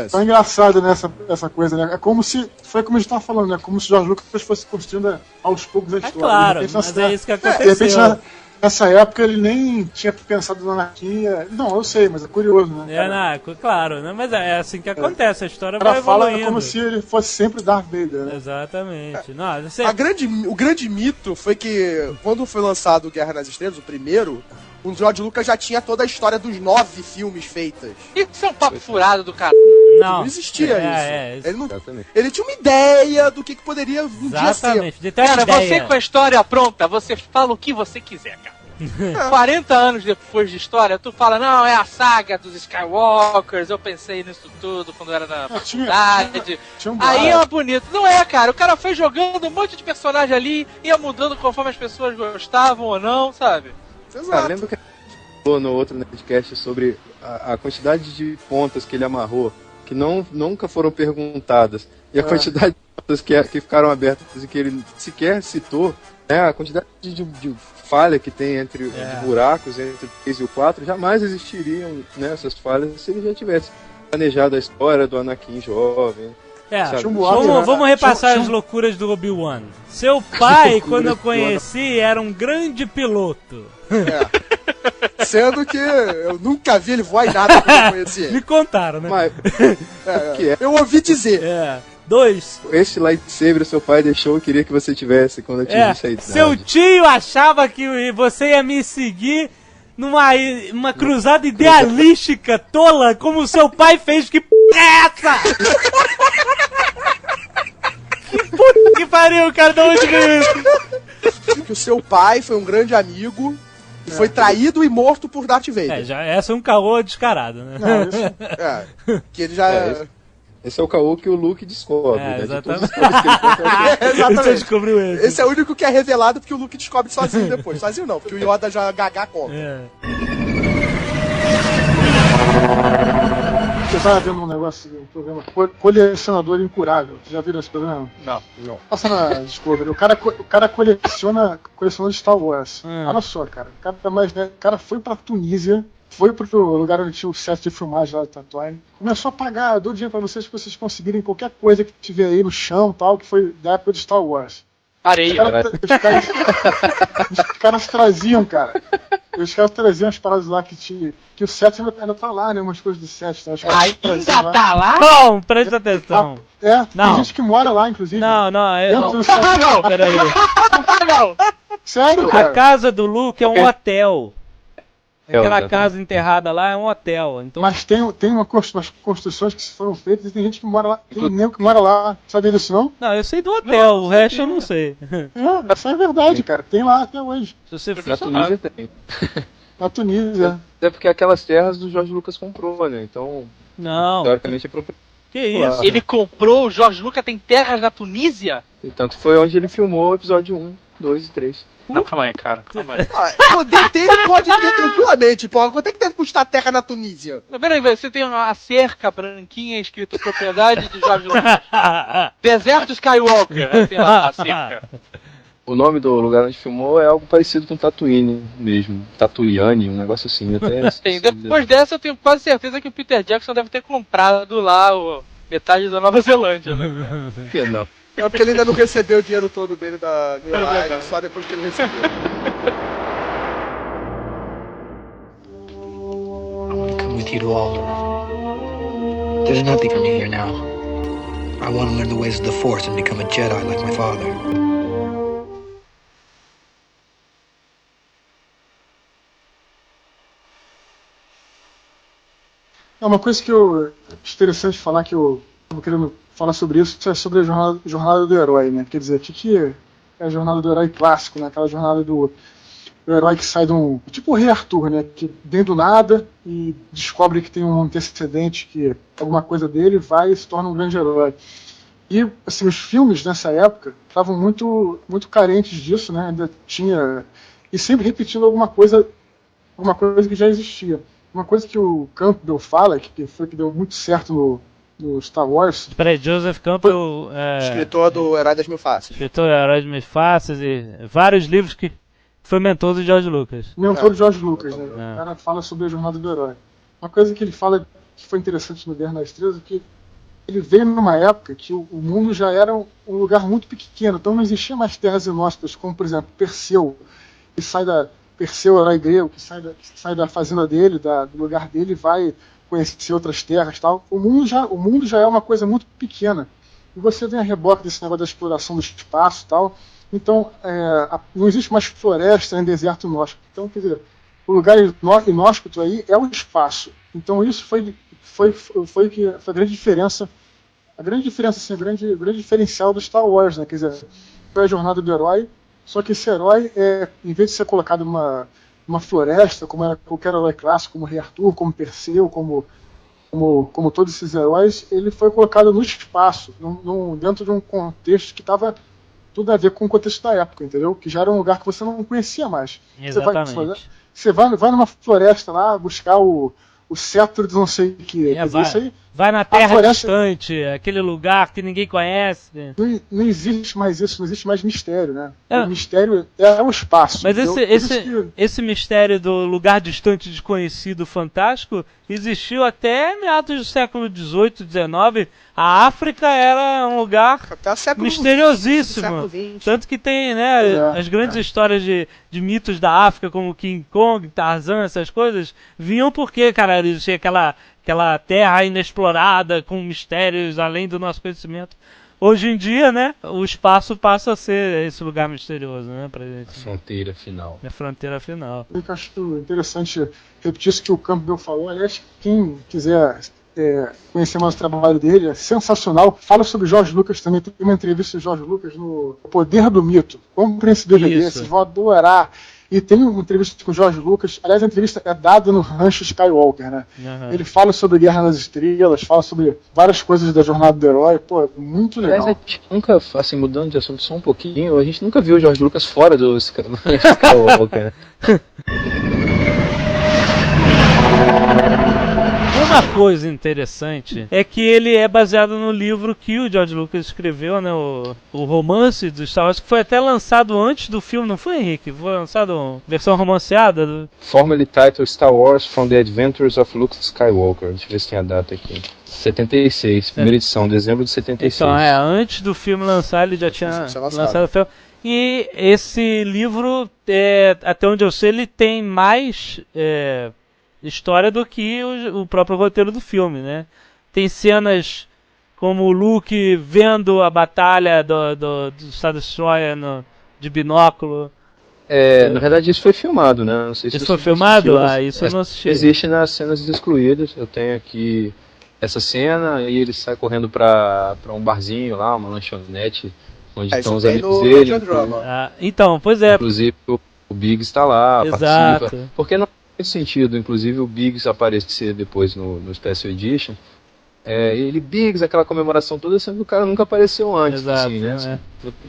Então é engraçado, né, essa coisa, né? É como se, foi como a gente tava falando, né? Como se o George Lucas fosse construindo aos poucos a história. Claro, mas é isso que aconteceu. De repente, nessa época ele nem tinha pensado no Anakin. Não, eu sei, mas é curioso, né? Claro, né? Mas é assim que acontece, a história vai evoluindo. Fala como se ele fosse sempre Darth Vader, né? Exatamente. O grande mito foi que, quando foi lançado Guerra nas Estrelas, o primeiro, o George Lucas já tinha toda a história dos 9 filmes feitas. Isso é um papo furado do cara. Não existia isso. Ele tinha uma ideia do que poderia um dia ser. Cara, você com a história pronta, você fala o que você quiser, cara. 40 anos depois de história, tu fala, não, é a saga dos Skywalkers, eu pensei nisso tudo quando eu era na faculdade. Aí é bonito. Não é, cara, o cara foi jogando um monte de personagem ali, ia mudando conforme as pessoas gostavam ou não, sabe? Cara, lembra que a gente falou no outro Nerdcast sobre a quantidade de pontas que ele amarrou, que nunca foram perguntadas, e a quantidade de pontas que ficaram abertas e que ele sequer citou, né, a quantidade de falha que tem entre os buracos entre o 3 e o 4, jamais existiriam, né, essas falhas se ele já tivesse planejado a história do Anakin jovem. Vamos repassar as loucuras do Obi-Wan. Seu pai, quando eu conheci, era um grande piloto. Sendo que eu nunca vi ele voar em nada quando eu conheci ele. Me contaram, né? Mas, eu ouvi dizer. 2. Esse lightsaber seu pai deixou, eu queria que você tivesse quando atingisse a idade. Seu tio achava que você ia me seguir numa cruzada idealística tola, como o seu pai fez. Que p*** é essa? Que puta que pariu, cara, de onde veio isso? Que o seu pai foi um grande amigo e foi traído e morto por Darth Vader. Essa é um caô descarado, né? Não, que ele já... Esse é o caô que o Luke descobre, né? Exatamente. Exatamente. Você descobriu esse. Esse é o único que é revelado porque o Luke descobre sozinho depois. Sozinho não, porque o Yoda já gagá conta. Você tava vendo um negócio, um programa Colecionador Incurável. Você já viram esse programa? Não. Passa na Discovery. O cara coleciona de Star Wars. Olha só, cara. O cara foi pra Tunísia, foi pro lugar onde tinha o set de filmagem lá do Tatooine. Começou a pagar, dou dinheiro pra vocês conseguirem qualquer coisa que tiver aí no chão tal, que foi da época de Star Wars. Areia. Os caras traziam, cara. Os caras traziam as paradas lá que o set ainda tá lá, né? Umas coisas do set. Tá? Ainda tá lá? Não, presta atenção. Tem gente que mora lá, inclusive. Não. Peraí. Não. Sério, cara? A casa do Luke é um hotel. Aquela casa enterrada lá é um hotel. Então... Mas tem umas construções que foram feitas e tem gente que mora lá. Tem nem que mora lá. Sabia disso, não? Não, eu sei do hotel, o resto eu não sei. Isso é verdade, cara. Tem lá até hoje. Se você Na Tunísia tem. Na Tunísia. Até porque aquelas terras do George Lucas comprou, né? Então, teoricamente é propriedade. Que isso? Ele comprou, o George Lucas tem terras na Tunísia? E tanto foi onde ele filmou o episódio 1, 2 e 3. Não, calma aí, cara. Poder ter, ele pode ter tranquilamente. Pô. Quanto é que deve custar a terra na Tunísia? Peraí, você tem uma cerca branquinha escrito propriedade de George Lucas. Deserto Skywalker, tem lá a cerca. O nome do lugar onde filmou é algo parecido com Tatooine mesmo. Tatooine, um negócio assim. Até depois dessa eu tenho quase certeza que o Peter Jackson deve ter comprado lá metade da Nova Zelândia. Né? Que não. É porque ele ainda não recebeu o dinheiro todo dele da New Line, só depois que ele recebeu. I want to come with you to Alderaan. There's nothing for me here now. I want to learn the ways of the Force and become a Jedi like my father. Uma coisa que eu interessante falar, que eu estava querendo falar sobre isso, é sobre a jornada do herói, né? Quer dizer, o que é a jornada do herói clássico, né? Aquela jornada do herói que sai de um... Tipo o Rei Arthur, né? Que vem do nada e descobre que tem um antecedente, que alguma coisa dele, vai e se torna um grande herói. E, assim, os filmes nessa época estavam muito, muito carentes disso, né? Ainda tinha... E sempre repetindo alguma coisa que já existia. Uma coisa que o Campbell fala, que foi que deu muito certo do Star Wars. Peraí, Joseph Campbell, escritor do Herói das Mil Faces. Escritor do Herói das Mil Faces e vários livros que foi mentor do George Lucas. Mentor do George Lucas, né? O cara fala sobre a jornada do herói. Uma coisa que ele fala que foi interessante no Guerra nas Estrelas é que ele veio numa época que o mundo já era um lugar muito pequeno, então não existia mais terras inóspitas, como por exemplo Perseu, que sai da Perseu, herói grego, que sai da fazenda dele, do lugar dele, e vai conhecer outras terras, tal. O mundo já é uma coisa muito pequena. E você vem a reboque desse negócio da exploração do espaço, tal. Então não existe mais floresta nem deserto inóspito. Então, quer dizer, o lugar inóspito aí é o espaço. Então isso foi a grande diferença. A grande diferença, assim, o grande diferencial do Star Wars, né? Quer dizer, foi a jornada do herói, só que esse herói, em vez de ser colocado numa floresta, como era qualquer herói clássico, como Rei Arthur, como Perseu, como todos esses heróis, ele foi colocado no espaço, dentro de um contexto que estava tudo a ver com o contexto da época, entendeu? Que já era um lugar que você não conhecia mais. Exatamente. Você vai numa floresta lá buscar o cetro de não sei o que. Vai na terra distante, aquele lugar que ninguém conhece. Não existe mais isso, não existe mais mistério, né? O mistério é o espaço. Mas esse mistério do lugar distante, desconhecido, fantástico, existiu até meados do século XVIII, XIX. A África era um lugar misteriosíssimo. Tanto que tem, né, as grandes histórias de mitos da África, como King Kong, Tarzan, essas coisas, vinham porque, cara, existia aquela terra inexplorada, com mistérios além do nosso conhecimento. Hoje em dia, né, o espaço passa a ser esse lugar misterioso, né, pra gente. Fronteira final. É a fronteira final. Eu acho interessante repetir isso que o Campbell falou. Aliás, quem quiser conhecer mais o trabalho dele, é sensacional. Fala sobre George Lucas também. Tem uma entrevista de George Lucas no Poder do Mito. Compre esse DVD, vocês vão adorar. E tem uma entrevista com o George Lucas. Aliás, a entrevista é dada no Rancho Skywalker, né? Uhum. Ele fala sobre Guerra nas Estrelas, fala sobre várias coisas da jornada do herói. Pô, muito legal. Aliás, a gente nunca, assim, mudando de assunto só um pouquinho, a gente nunca viu o George Lucas fora do Skywalker, né? Uma coisa interessante é que ele é baseado no livro que o George Lucas escreveu, né, o romance do Star Wars, que foi até lançado antes do filme, não foi, Henrique? Foi lançado versão romanceada? Formerly titled Star Wars From the Adventures of Luke Skywalker. Deixa eu ver se tem a data aqui. 76, primeira edição, dezembro de 76. Então, antes do filme lançar, ele já tinha lançado o filme. E esse livro, até onde eu sei, ele tem mais história do que o próprio roteiro do filme, né? Tem cenas como o Luke vendo a batalha do Star Destroyer de binóculo. Na verdade isso foi filmado, né? Não sei se isso foi filmado? Isso eu não assisti. Existe nas cenas excluídas. Eu tenho aqui essa cena, e ele sai correndo pra um barzinho lá, uma lanchonete, onde estão os amigos dele. Então, pois é. Inclusive o Biggs está lá, exato. Participa. Porque não faz sentido, inclusive, o Biggs aparecer depois no Special Edition. Biggs, aquela comemoração toda, sendo que o cara nunca apareceu antes. Exato, assim, né?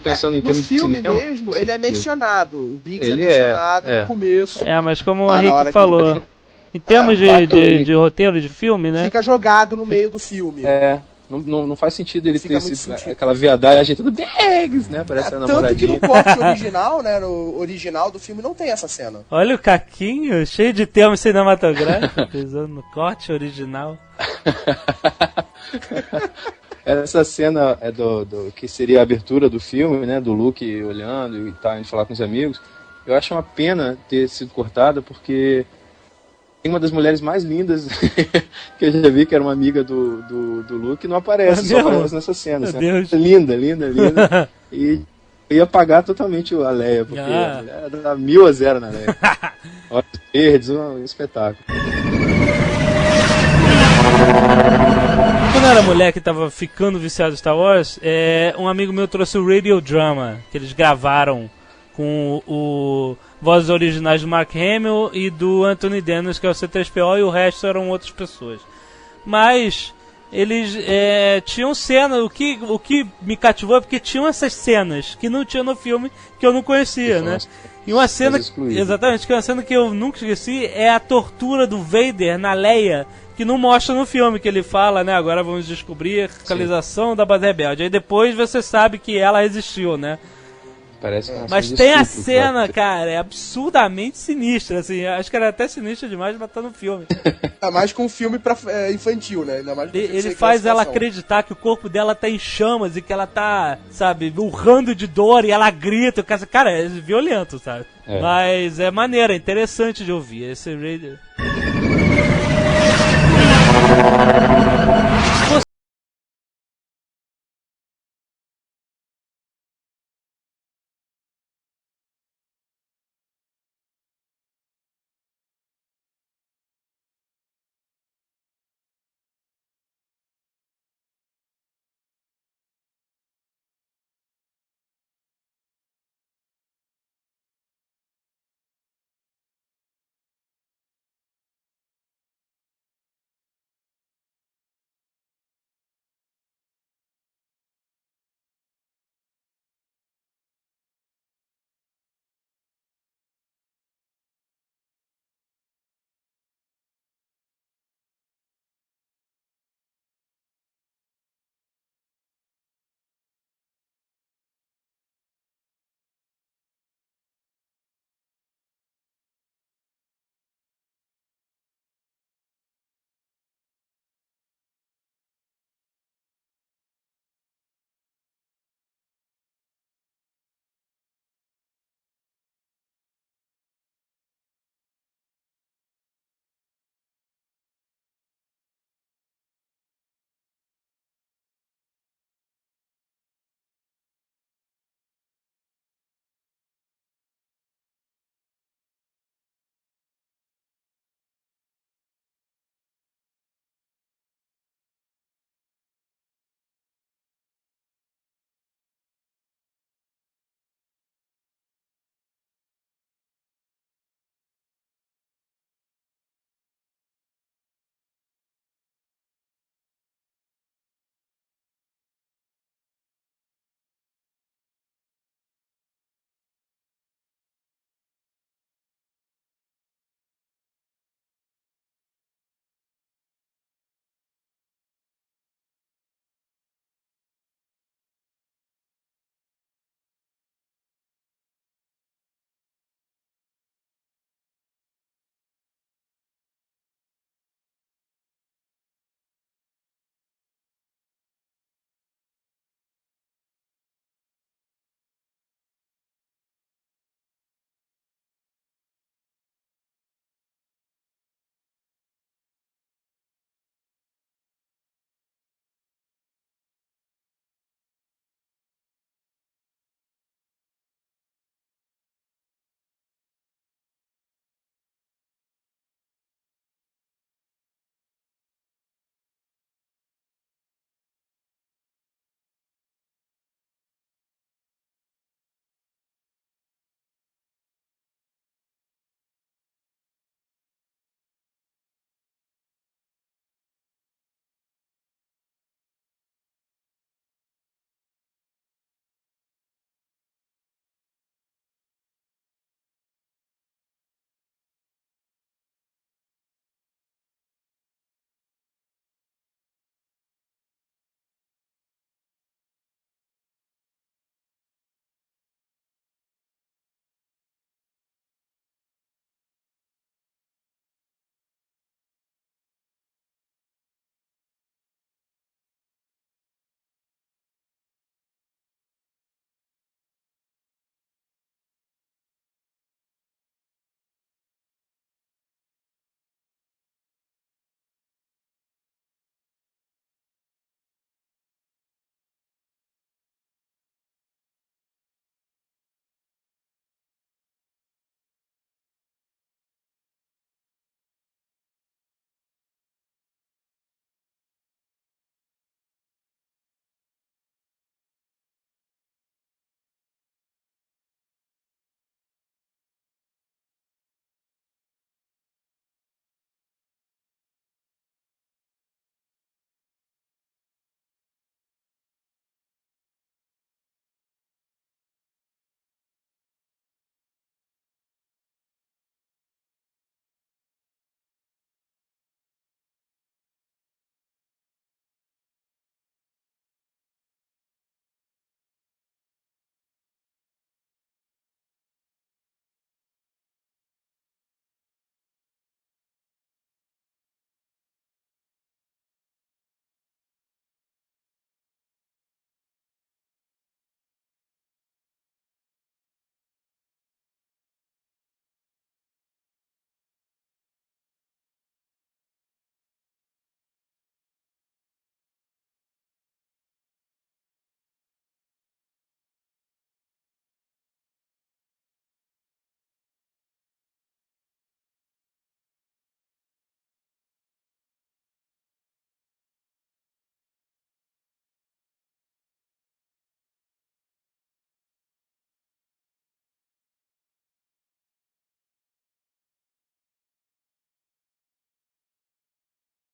Pensando em no filme mesmo, ele é mencionado. O Biggs ele mencionado no começo. Mas como o Henrique falou, em termos de roteiro de filme, né? Fica jogado no meio do filme. Não faz sentido ele ter aquela viadagem tudo Biggs, né? Parece a namoradinha. Tanto que no corte original, né? No original do filme não tem essa cena. Olha o Caquinho, cheio de termos cinematográficos, pensando no corte original. Essa cena é do que seria a abertura do filme, né? Do Luke olhando e tá indo falar com os amigos. Eu acho uma pena ter sido cortada, porque tem uma das mulheres mais lindas que eu já vi, que era uma amiga do Luke, não aparece, só aparece nessa cena. Linda. E eu ia apagar totalmente a Leia, porque a mulher dá 1000-0 na Leia. Olhos verdes, um espetáculo. Quando eu era mulher que tava ficando viciado em Star Wars, um amigo meu trouxe o Radio Drama, que eles gravaram com o vozes originais do Mark Hamill e do Anthony Daniels, que é o C3PO, e o resto eram outras pessoas. Mas eles tinham cenas, o que me cativou é porque tinham essas cenas que não tinha no filme, que eu não conhecia, né? E uma cena, exatamente, que é uma cena que eu nunca esqueci, é a tortura do Vader na Leia, que não mostra no filme, que ele fala, né, agora vamos descobrir a localização da base rebelde. Aí depois você sabe que ela resistiu, né? Parece mas tem a cena, cara, é absurdamente sinistra, assim, acho que era até sinistra demais, mas tá no filme. Ainda mais com um filme pra infantil, né? Ainda mais ele faz ela acreditar que o corpo dela tá em chamas e que ela tá, sabe, urrando de dor e ela grita, cara, é violento, sabe? Mas é maneiro, é interessante de ouvir, esse radio.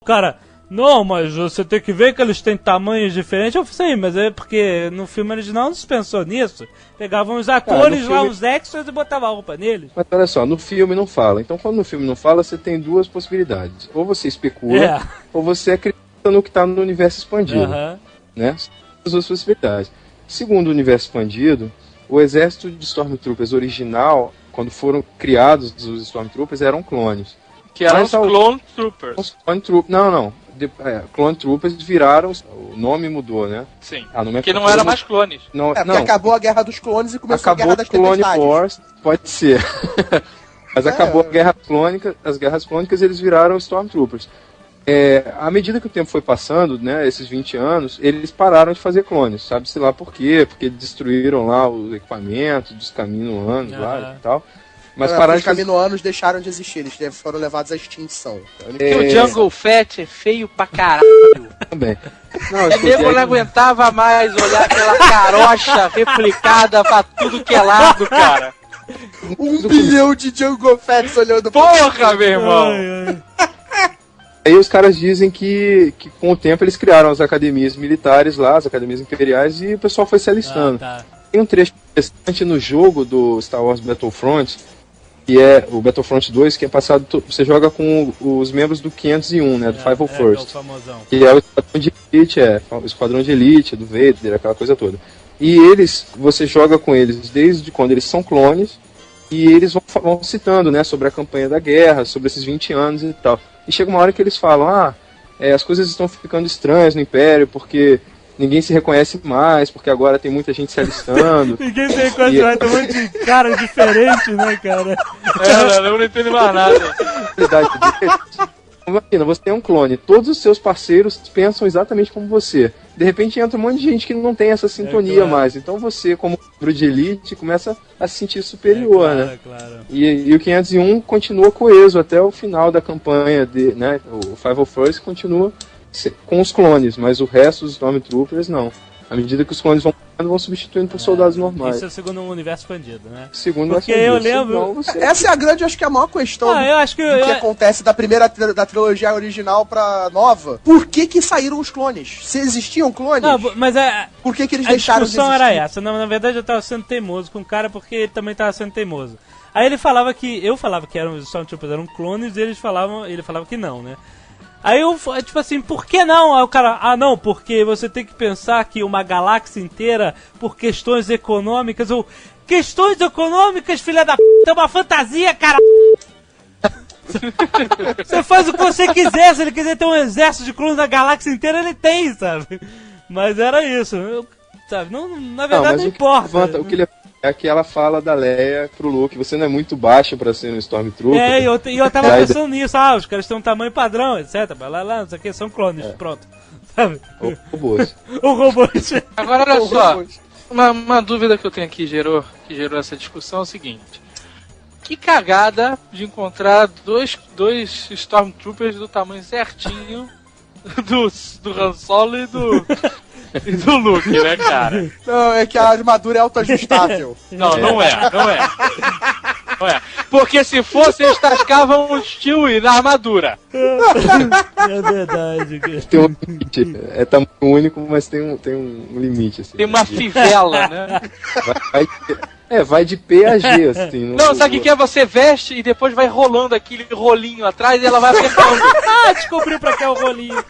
Cara, não, mas você tem que ver que eles têm tamanhos diferentes. Eu falei, mas é porque no filme original não se pensou nisso. Pegavam os atores lá, os extras, e botavam a roupa neles. Mas olha só, no filme não fala. Então quando no filme não fala, você tem duas possibilidades. Ou você especula, ou você acredita no que tá no universo expandido. Né? As duas possibilidades. Segundo o universo expandido, o exército de Stormtroopers original, quando foram criados os Stormtroopers, eram clones. Que eram os Clone Troopers. Não. Clone Troopers viraram, o nome mudou, né? Sim, que não era mais clones. Porque acabou a Guerra dos Clones e começou a Guerra das Tempestades. Acabou Clone Wars, pode ser. Mas acabou a Guerra Clônica, as Guerras Clônicas, eles viraram Stormtroopers. À medida que o tempo foi passando, né, esses 20 anos, eles pararam de fazer clones, sabe-se lá por quê? Porque destruíram lá os equipamentos dos caminoanos lá e tal. Mas os caminoanos deixaram de existir, eles foram levados à extinção. Porque o Jungle Fett é feio pra caralho. Também. O nego não aguentava mais olhar aquela carocha replicada pra tudo que é lado, cara. 1 bilhão de Jungle Fetts olhando pra porra, meu irmão! Aí os caras dizem que com o tempo eles criaram as academias militares lá, as academias imperiais, e o pessoal foi se alistando. Tem um trecho interessante no jogo do Star Wars Battlefront, que é o Battlefront 2, que é passado, você joga com os membros do 501, né, do 501st, que é o esquadrão de elite, o esquadrão de elite, do Vader, aquela coisa toda. E você joga com eles desde quando eles são clones, e eles vão citando, né, sobre a campanha da guerra, sobre esses 20 anos e tal. E chega uma hora que eles falam, as coisas estão ficando estranhas no Império, porque ninguém se reconhece mais, porque agora tem muita gente se alistando. Ninguém se reconhece mais, tem um monte de cara diferente, né, cara? Eu não entendo mais nada. Imagina, você é um clone, todos os seus parceiros pensam exatamente como você. De repente entra um monte de gente que não tem essa sintonia mais. Então você, como membro de elite, começa a se sentir superior, né? E o 501 continua coeso até o final da campanha, né? O 501st continua com os clones, mas o resto dos Stormtroopers não. À medida que os clones vão substituindo por soldados normais. Isso é segundo o universo expandido, né? Segundo porque eu lembro... Essa é a grande, acho que é a maior questão que acontece da trilogia original pra nova. Por que saíram os clones? Se existiam clones, mas por que eles deixaram de existir? A discussão era essa. Na verdade eu tava sendo teimoso com o cara porque ele também tava sendo teimoso. Aí ele falava eu falava que os Stormtroopers eram clones e ele falava que não, né? Aí eu, tipo assim, por que não? Aí o cara, não, porque você tem que pensar que uma galáxia inteira, por questões econômicas, questões econômicas, filha da p***, é uma fantasia, cara! Você faz o que você quiser, se ele quiser ter um exército de clones da galáxia inteira, ele tem, sabe? Mas era isso, sabe? Não, na verdade não importa. O que ele é que ela fala da Leia pro Luke, você não é muito baixo pra ser um Stormtrooper. E eu tava pensando nisso, os caras têm um tamanho padrão, etc. Lá, não sei o que, são clones, pronto. Sabe? Ou robôs. Ou robôs. Agora olha só, uma dúvida que eu tenho aqui, que gerou essa discussão é o seguinte. Que cagada de encontrar dois Stormtroopers do tamanho certinho do Han Solo e do Luke, né, cara? Não, é que a armadura é autoajustável. Não é. Porque se fosse, eles tascavam o Stewie na armadura. É verdade, cara. Tem um limite. É tamanho único, mas tem um limite, assim. Tem uma fivela, né? Vai de P a G, assim. Sabe o que é? Você veste e depois vai rolando aquele rolinho atrás e ela vai apertando. Descobri pra que é o rolinho.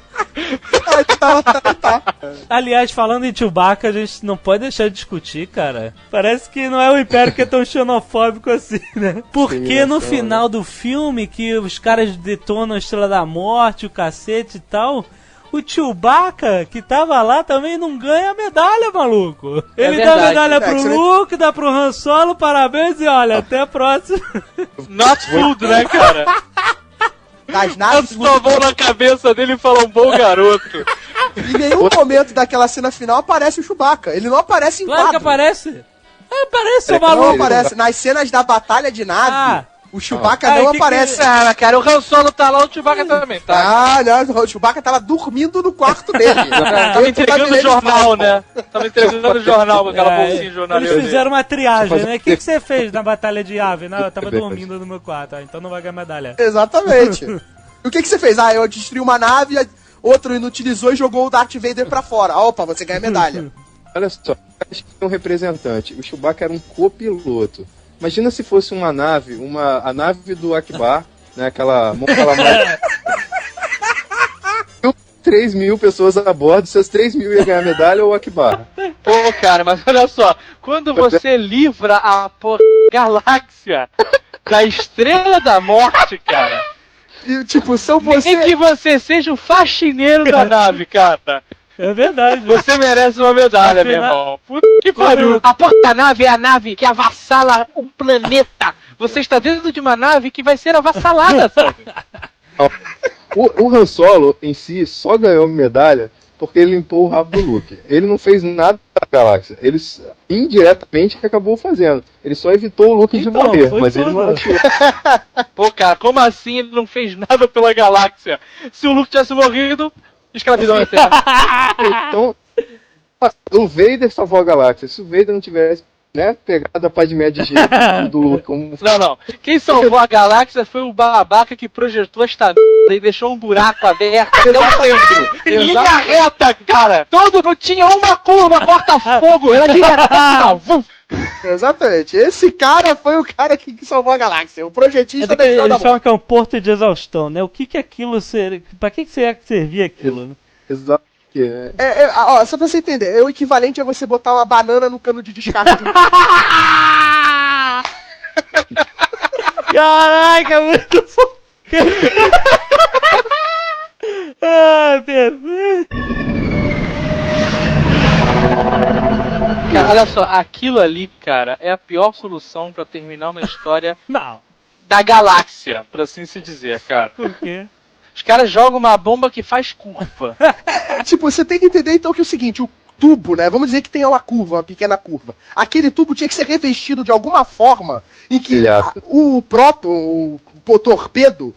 Aliás, falando em Chewbacca, a gente não pode deixar de discutir, cara. Parece que não é o Império que é tão xenofóbico assim, né? Porque no final do filme, que os caras detonam a Estrela da Morte, o cacete e tal, o Chewbacca, que tava lá, também não ganha a medalha, maluco. Ele dá a medalha pro Luke, dá pro Han Solo, parabéns e olha, até a próxima. Not food, né, cara? Das naves só mão na cabeça dele e falou, bom garoto. Em nenhum momento daquela cena final aparece o Chewbacca. Ele não aparece em quadro. Claro que aparece. Aparece, o maluco. Não aparece. Nas cenas da batalha de nave, o Chewbacca não aparece. Cara, o Han Solo tá lá, o Chewbacca também tá. Não, o Chewbacca tava dormindo no quarto dele. Tava entregando o jornal, né? Tava entregando o jornal com aquela bolsinha jornalista. Eles fizeram uma triagem, né? O que você fez na batalha de Ave? Não, eu tava dormindo no meu quarto, então não vai ganhar medalha. Exatamente. E o que você fez? Ah, eu destruí uma nave, outro inutilizou e jogou o Darth Vader pra fora. Ah, opa, você ganha medalha. Olha só, acho que tem um representante. O Chewbacca era um copiloto. Imagina se fosse uma nave, a nave do Akbar, né? Aquela 3.000 pessoas a bordo, se as 3.000 iam ganhar medalha ou o Akbar. Pô, cara, mas olha só, quando você livra a galáxia da Estrela da Morte, cara, e, tipo, se eu fosse... nem que você seja o faxineiro da nave, cara. É verdade. Você merece uma medalha, meu irmão. Puta que pariu. A porta-nave é a nave que avassala o planeta. Você está dentro de uma nave que vai ser avassalada, sabe? O Han Solo, em si, só ganhou medalha porque ele limpou o rabo do Luke. Ele não fez nada pra galáxia. Ele, indiretamente, acabou fazendo. Ele só evitou o Luke de morrer, mas ele não achou. Pô, cara, como assim ele não fez nada pela galáxia? Se o Luke tivesse morrido, escravidão eterna. Então, o Vader salvou a galáxia. Se o Vader não tivesse, né, pegado a Padmé de jeito do Luke como... Não. Quem salvou a galáxia foi o babaca que projetou esta e deixou um buraco aberto até o centro. Linha reta, cara. Não tinha uma curva, corta-fogo. Era linha reta. Exatamente. Esse cara foi o cara que salvou a galáxia. O projetista deixou eles falam que é um porto de exaustão, né? O que aquilo seria... Pra que será que servia aquilo, né? Exato. Ó, só pra você entender, é o equivalente a você botar uma banana no cano de descarga. Caraca, muito foda. Ah, perfeito. Cara, olha só, aquilo ali, cara, é a pior solução pra terminar uma história da galáxia, por assim se dizer, cara. Por quê? Os caras jogam uma bomba que faz curva. Tipo, você tem que entender então que é o seguinte, o tubo, né? Vamos dizer que tem uma curva, uma pequena curva. Aquele tubo tinha que ser revestido de alguma forma em que o torpedo,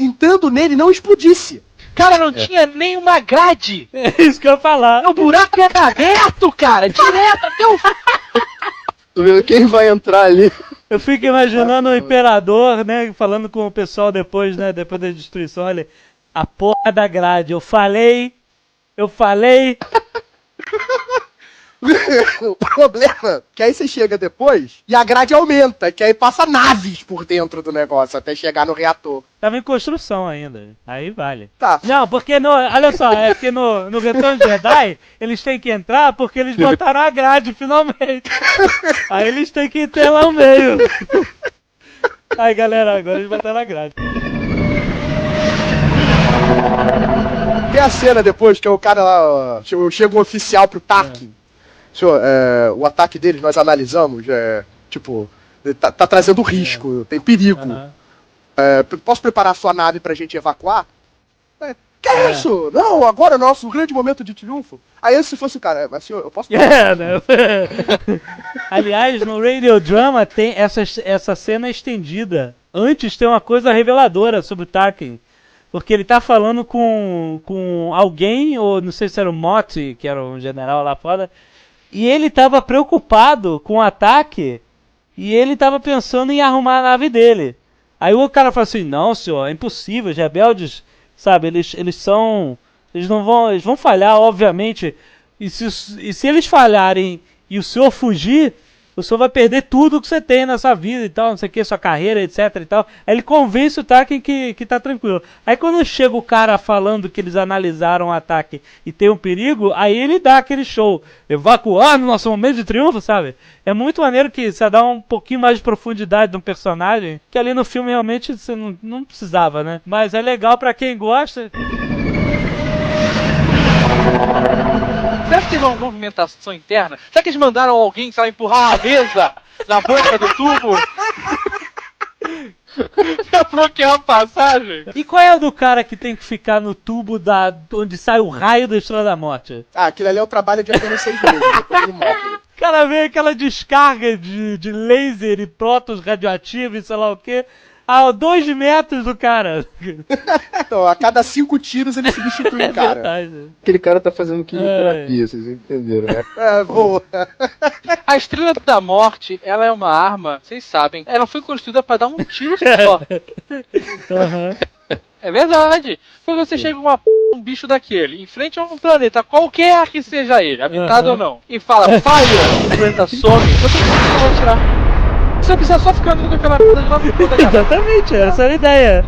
entrando nele, não explodisse. Cara, não tinha nem uma grade. É isso que eu ia falar. O buraco era aberto, cara, direto até o... Tu vendo quem vai entrar ali? Eu fico imaginando o imperador, né, falando com o pessoal depois, né, depois da destruição, olha, a porra da grade, eu falei. O problema é que aí você chega depois e a grade aumenta, que aí passa naves por dentro do negócio até chegar no reator. Tava em construção ainda, aí vale. Tá. Não, porque olha só, é porque no Retorno de Jedi, eles têm que entrar porque eles botaram a grade finalmente. Aí eles têm que ter lá o meio. Aí galera, agora eles botaram a grade. Tem a cena depois que é o cara lá, chega um oficial pro Tarkin. Senhor, o ataque deles nós analisamos, tá trazendo risco, tem perigo. Posso preparar sua nave pra gente evacuar? Que é isso? Não, agora é o nosso grande momento de triunfo. Aí se fosse o cara, mas senhor, eu posso... né? Aliás, no Radiodrama tem essa cena estendida. Antes tem uma coisa reveladora sobre o Tarkin. Porque ele tá falando com alguém, ou não sei se era o Mott, que era um general lá fora, e ele tava preocupado com o ataque, e ele tava pensando em arrumar a nave dele. Aí o cara fala assim, não senhor, é impossível, os rebeldes, sabe, eles vão falhar, obviamente, e se eles falharem e o senhor fugir, o senhor vai perder tudo que você tem nessa vida e tal, não sei o que, sua carreira, etc e tal. Aí ele convence o Tarkin que tá tranquilo. Aí quando chega o cara falando que eles analisaram o ataque e tem um perigo, aí ele dá aquele show, evacuar no nosso momento de triunfo, sabe? É muito maneiro que você dá um pouquinho mais de profundidade no personagem, que ali no filme realmente você não precisava, né? Mas é legal pra quem gosta. Será que teve uma movimentação interna? Será que eles mandaram alguém, sei lá, empurrar a mesa na boca do tubo? Pra bloquear a passagem? E qual é o do cara que tem que ficar no tubo onde sai o raio da Estrela da Morte? Aquilo ali é o trabalho de apenas 6 meses, depois ele morre. Cara, vem aquela descarga de laser e prótons radioativos e sei lá o que. A 2 metros do cara. Então, a cada 5 tiros ele substitui o cara. Verdade. Aquele cara tá fazendo quimioterapia, vocês entenderam, né? Boa. A Estrela da Morte, ela é uma arma, vocês sabem, ela foi construída pra dar um tiro só. É verdade. Quando você chega com um bicho daquele, em frente a um planeta, qualquer que seja ele, habitado ou não, e fala, falha, o planeta some, você não vai tirar. Você precisa só ficar andando com aquela merda de lado toda. Exatamente, essa era a ideia.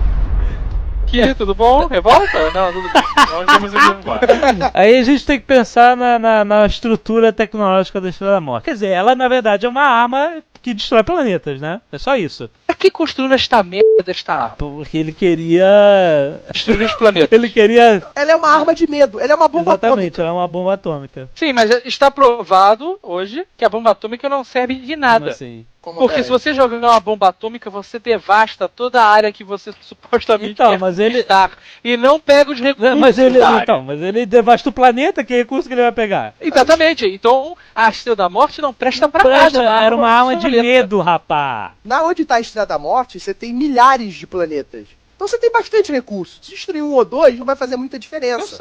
Que, tudo bom? Revolta? Não, tudo bem. Nós vamos embora. Aí a gente tem que pensar na estrutura tecnológica da Estrela da Morte. Quer dizer, ela na verdade é uma arma que destrói planetas, né? É só isso. Pra que construiu esta merda desta arma? Porque ele queria... destruir os planetas. Ele queria... Ela é uma arma de medo, ela é uma bomba Exatamente, ela é uma bomba atômica. Sim, mas está provado hoje que a bomba atômica não serve de nada. Como assim? Porque se você jogar uma bomba atômica, você devasta toda a área que você supostamente Então, quer mas ele... conquistar. E não pega os recursos Mas ele, da área. então, mas ele devasta o planeta, que recurso que ele vai pegar? Exatamente. Então, a Estrela da Morte não presta pra nada. Era uma arma de medo, rapá. Na onde tá a Estrela da Morte, você tem milhares de planetas. Então você tem bastante recurso. Se destruir um ou dois, não vai fazer muita diferença.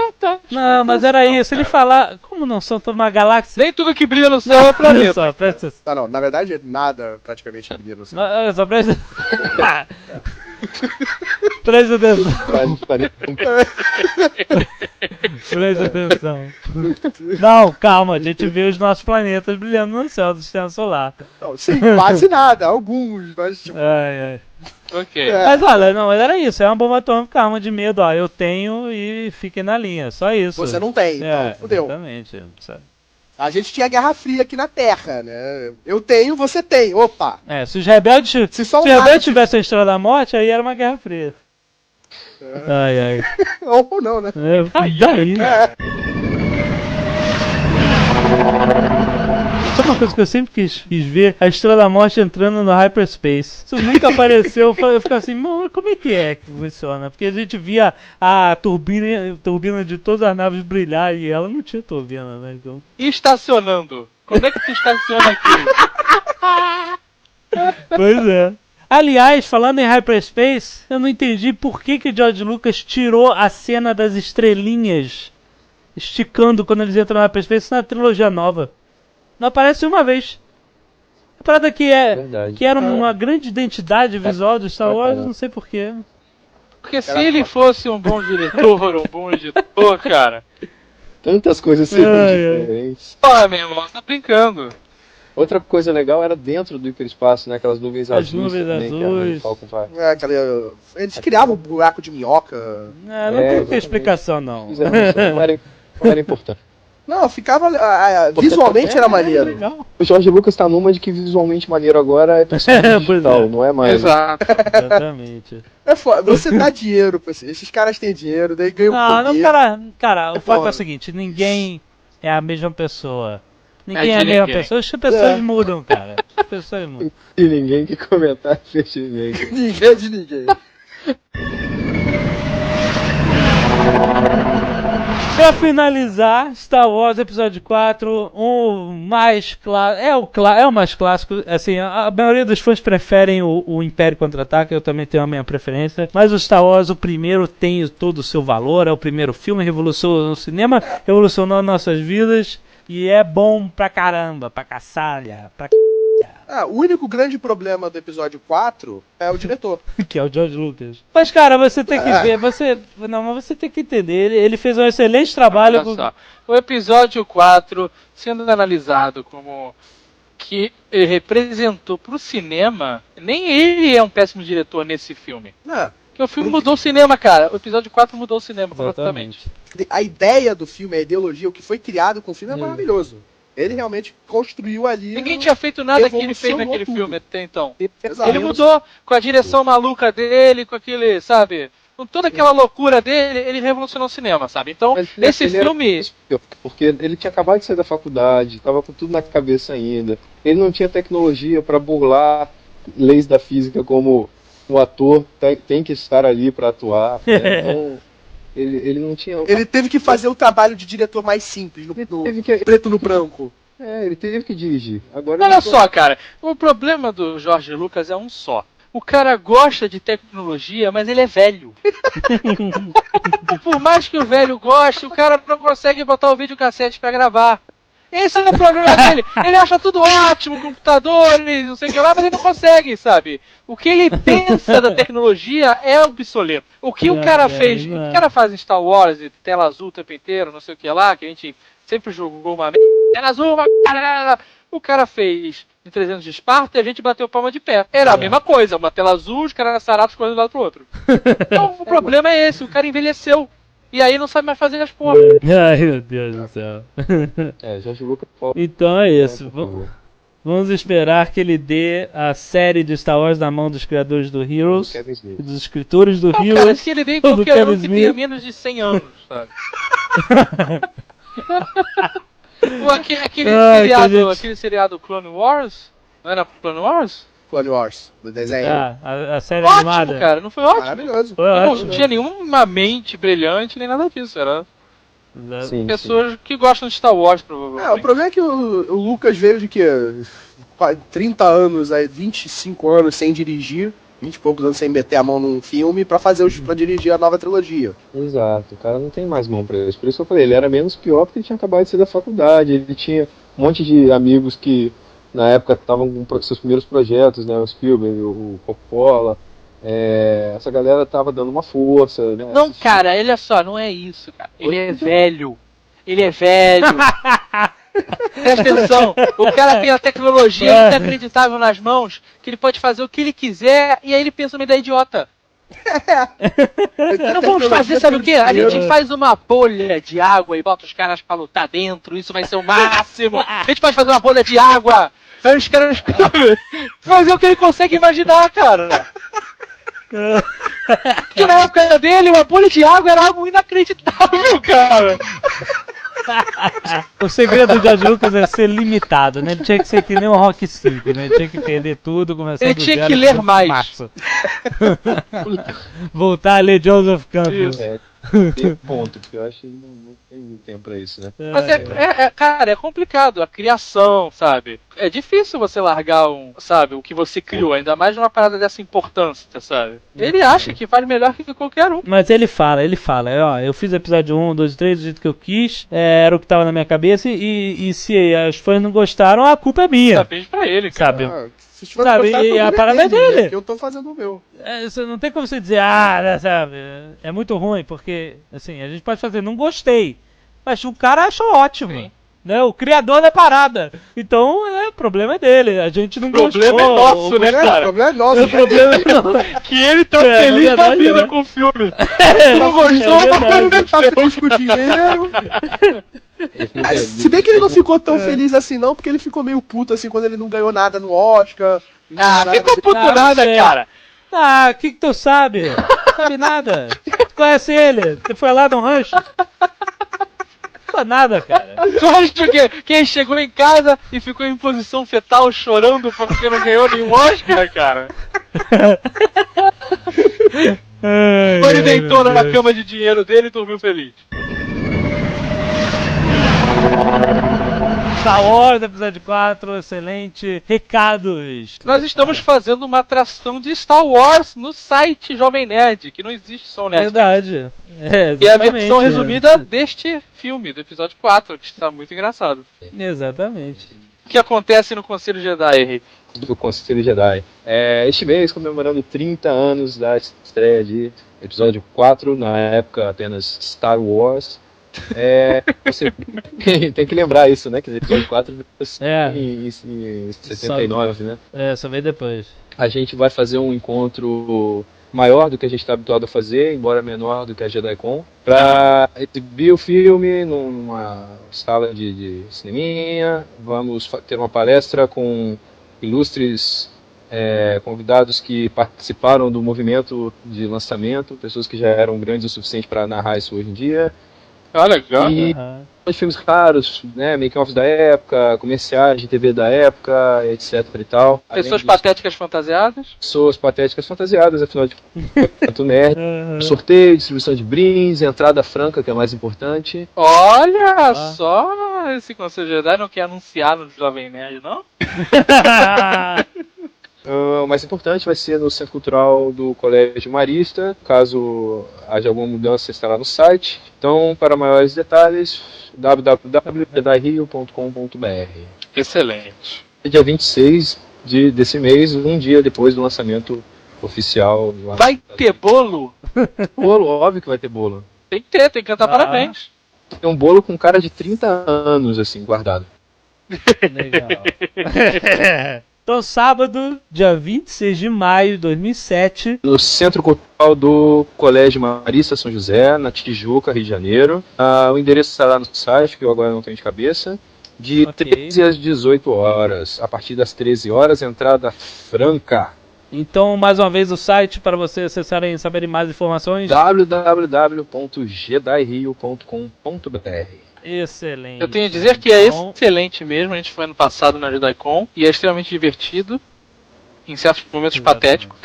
Não, mas era isso. Ele falar... Como não são toda uma galáxia? Nem tudo que brilha no céu é planeta. Olha só, presta atenção. Não, na verdade, nada praticamente brilha no céu. Olha só, presta... Presta atenção. Presta atenção. Não, calma, a gente vê os nossos planetas brilhando no céu do sistema solar. Não, sim, quase nada, alguns, mas tipo... Ai. Ok. Mas olha, não, mas era isso, é uma bomba atômica, arma de medo, ó, eu tenho e fiquem na linha, só isso. Você não tem, então fudeu. Exatamente, sabe? A gente tinha Guerra Fria aqui na Terra, né? Eu tenho, você tem, opa. Se os rebeldes, se os rebeldes tivessem a Estrela da Morte, aí era uma Guerra Fria. Ai. Ou não, né? Daí. Sabe uma coisa que eu sempre quis ver? A Estrela da Morte entrando no hyperspace. Isso nunca apareceu, eu ficava assim, mano, como é que funciona? Porque a gente via a turbina de todas as naves brilhar e ela não tinha turbina, né? Então... Estacionando. Como é que tu estaciona aqui? Pois é. Aliás, falando em hyperspace, eu não entendi por que George Lucas tirou a cena das estrelinhas esticando quando eles entram no hyperspace na trilogia nova. Não aparece uma vez. A parada que era uma grande identidade visual do Star Wars, não sei porquê. Porque se ele fosse um bom diretor, um bom editor, cara... Tantas coisas seriam diferentes. Porra, meu irmão, tá brincando. Outra coisa legal era dentro do hiperespaço, né? Aquelas nuvens azuis. As nuvens azuis. Eles criavam um buraco de minhoca. Não tem explicação, não. Não era importante. Não, ficava... visualmente era maneiro. O George Lucas tá numa de que visualmente maneiro agora é digital, não é mais. Exato. Exatamente. É foda, você dá dinheiro pra esses caras têm dinheiro, daí ganham poder. Não, cara, o fato é o seguinte, ninguém é a mesma pessoa. Ninguém é a mesma pessoa, as pessoas mudam, cara. As pessoas mudam. E ninguém que comentar efetivamente. Ninguém de ninguém. Pra finalizar, Star Wars Episódio 4, o mais clássico, é o mais clássico, assim, a maioria dos fãs preferem o Império Contra-Ataca, eu também tenho a minha preferência, mas o Star Wars, o primeiro, tem todo o seu valor, é o primeiro filme, revolucionou o cinema, revolucionou nossas vidas, e é bom pra caramba, pra caçalha, pra o único grande problema do episódio 4 é o diretor. que é o George Lucas. Mas, cara, você tem que ver, mas você tem que entender, ele fez um excelente trabalho. O episódio 4, sendo analisado como que ele representou pro cinema, nem ele é um péssimo diretor nesse filme. Porque o filme mudou o cinema, cara. O episódio 4 mudou o cinema, completamente. A ideia do filme, a ideologia, o que foi criado com o filme é maravilhoso. Ele realmente construiu ali... Ninguém tinha feito nada que ele fez naquele filme até então. Exato. Ele mudou com a direção maluca dele, com aquele, sabe... Com toda aquela loucura dele, ele revolucionou o cinema, sabe? Então, esse filme... Porque ele tinha acabado de sair da faculdade, tava com tudo na cabeça ainda. Ele não tinha tecnologia para burlar leis da física como o ator tem que estar ali para atuar. Né? Então... Ele não tinha... Ele teve que fazer o trabalho de diretor mais simples, preto no branco. Ele teve que dirigir. Agora olha só, cara, o problema do George Lucas é um só. O cara gosta de tecnologia, mas ele é velho. Por mais que o velho goste, o cara não consegue botar o videocassete pra gravar. Esse é o problema dele. Ele acha tudo ótimo, computadores, não sei o que lá, mas ele não consegue, sabe? O que ele pensa da tecnologia é obsoleto. O que o cara fez, o que o cara faz em Star Wars, tela azul o tempo inteiro, não sei o que lá, que a gente sempre jogou uma tela azul, o cara fez em 300 de Esparta e a gente bateu palma de pé. Era a mesma coisa, uma tela azul, os caras sarados correndo de um lado pro outro. Então o problema é esse, o cara envelheceu. E aí não sabe mais fazer as porra. Ai, meu Deus do céu. Já jogou pra... Então é isso. Vamos esperar que ele dê a série de Star Wars na mão dos criadores do Heroes, dos escritores do Heroes. Cara, se ele dê qualquer um que tenha menos de 100 anos, sabe? Aquele seriado Clone Wars? Não era Clone Wars? Clone Wars, do desenho. A série ótimo, animada. Cara, não foi ótimo? Maravilhoso. Não tinha nenhuma mente brilhante, nem nada disso. Era pessoas que gostam de Star Wars, provavelmente. O problema é que o Lucas veio de que 30 anos, 25 anos sem dirigir, 20 e poucos anos sem meter a mão num filme pra dirigir a nova trilogia. Exato, o cara não tem mais mão pra isso. Por isso que eu falei, ele era menos pior porque ele tinha acabado de sair da faculdade, ele tinha um monte de amigos que na época estavam com seus primeiros projetos, né, o Spielberg, o Coppola, essa galera tava dando uma força, né? Não, cara, olha só, não é isso, cara. Ele é velho. Ele é velho. Presta atenção, o cara tem a tecnologia inacreditável nas mãos, que ele pode fazer o que ele quiser, e aí ele pensa numa ideia idiota. Não vamos fazer, sabe o que? A gente faz uma bolha de água e bota os caras pra lutar dentro, isso vai ser o máximo. A gente pode fazer uma bolha de água, aí os caras fazer o que ele consegue imaginar, cara. Porque na época dele, uma bolha de água era algo inacreditável, cara. O segredo do George Lucas é ser limitado, né? Ele tinha que ser que nem um Rock 5, né? Ele tinha que perder tudo, começar ele tinha que ler mais. Voltar a ler Joseph Campbell. Tem ponto, porque eu acho que não tem tempo pra isso, né? Mas cara, é complicado a criação, sabe? É difícil você largar o que você criou, ainda mais numa parada dessa importância, sabe? Ele acha que faz melhor que qualquer um. Mas ele fala, ó, eu fiz episódio 1, 2 e 3 do jeito que eu quis, era o que tava na minha cabeça, e se as fãs não gostaram, a culpa é minha. Sabe pra ele, cara. Sabe? E a parada é dele. Eu tô fazendo o meu. Você não tem como você dizer, sabe, é muito ruim, porque, assim, a gente pode fazer, não gostei, mas o cara achou ótimo. Sim. Né, o criador da parada. Então, o problema é dele. A gente não gostou. O problema é nosso, né, cara? O problema é nosso. O problema é nosso. Que ele tá feliz da vida, né, com o filme. Não gostou, tá feliz com o dinheiro. Se bem que ele não ficou tão feliz assim não, porque ele ficou meio puto assim quando ele não ganhou nada no Oscar. Ficou puto nada, cara. O que tu sabe? Não sabe nada. Tu conhece ele? Você foi lá no rancho? Não nada, cara. Tu acha que quem chegou em casa e ficou em posição fetal chorando porque não ganhou nenhum Oscar, cara? Ele deitou na cama de dinheiro dele e dormiu feliz. Star Wars, episódio 4, excelente. Recados. Nós estamos fazendo uma atração de Star Wars no site Jovem Nerd, que não existe só o Nerd. Verdade. E é a versão resumida deste filme, do episódio 4, que está muito engraçado. Exatamente. O que acontece no Conselho Jedi? Do Conselho Jedi. Este mês, comemorando 30 anos da estreia de episódio 4, na época apenas Star Wars. Você tem que lembrar isso, né? Que o episódio 4 em 79, né? Só veio depois. A gente vai fazer um encontro maior do que a gente está habituado a fazer, embora menor do que a JediCon, para exibir o filme numa sala de cineminha. Vamos ter uma palestra com ilustres convidados que participaram do movimento de lançamento, pessoas que já eram grandes o suficiente para narrar isso hoje em dia. Legal. E filmes raros, né, making-offs da época, comerciais de TV da época, etc e tal. Pessoas patéticas fantasiadas. Pessoas patéticas fantasiadas, afinal de contas, nerd. Sorteio, distribuição de brindes, entrada franca, que é mais importante. Olha só, esse Conselho Jedi não quer anunciar no Jovem Nerd, não? O mais importante vai ser no Centro Cultural do Colégio Marista, caso haja alguma mudança, está lá no site. Então, para maiores detalhes, www.jedairio.com.br. Excelente. Dia 26 desse mês, um dia depois do lançamento oficial. Vai ter bolo? Bolo, óbvio que vai ter bolo. Tem que ter, tem que cantar parabéns. Tem um bolo com cara de 30 anos, assim, guardado. Legal. Então, sábado, dia 26 de maio de 2007. No Centro Cultural do Colégio Marista São José, na Tijuca, Rio de Janeiro. O endereço está lá no site, que eu agora não tenho de cabeça. De 13 às 18 horas. A partir das 13 horas, entrada franca. Então, mais uma vez, o site para vocês acessarem e saberem mais informações. www.jedairio.com.br. Excelente. Eu tenho a dizer que é excelente mesmo. A gente foi ano passado na JediCon e é extremamente divertido. Em certos momentos patético.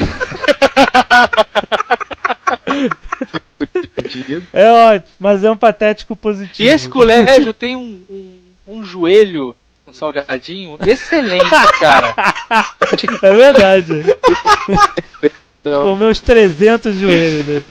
É ótimo, mas é um patético positivo. E esse colégio tem um joelho, um salgadinho excelente, cara. É verdade. Com meus 300 joelhos. Né?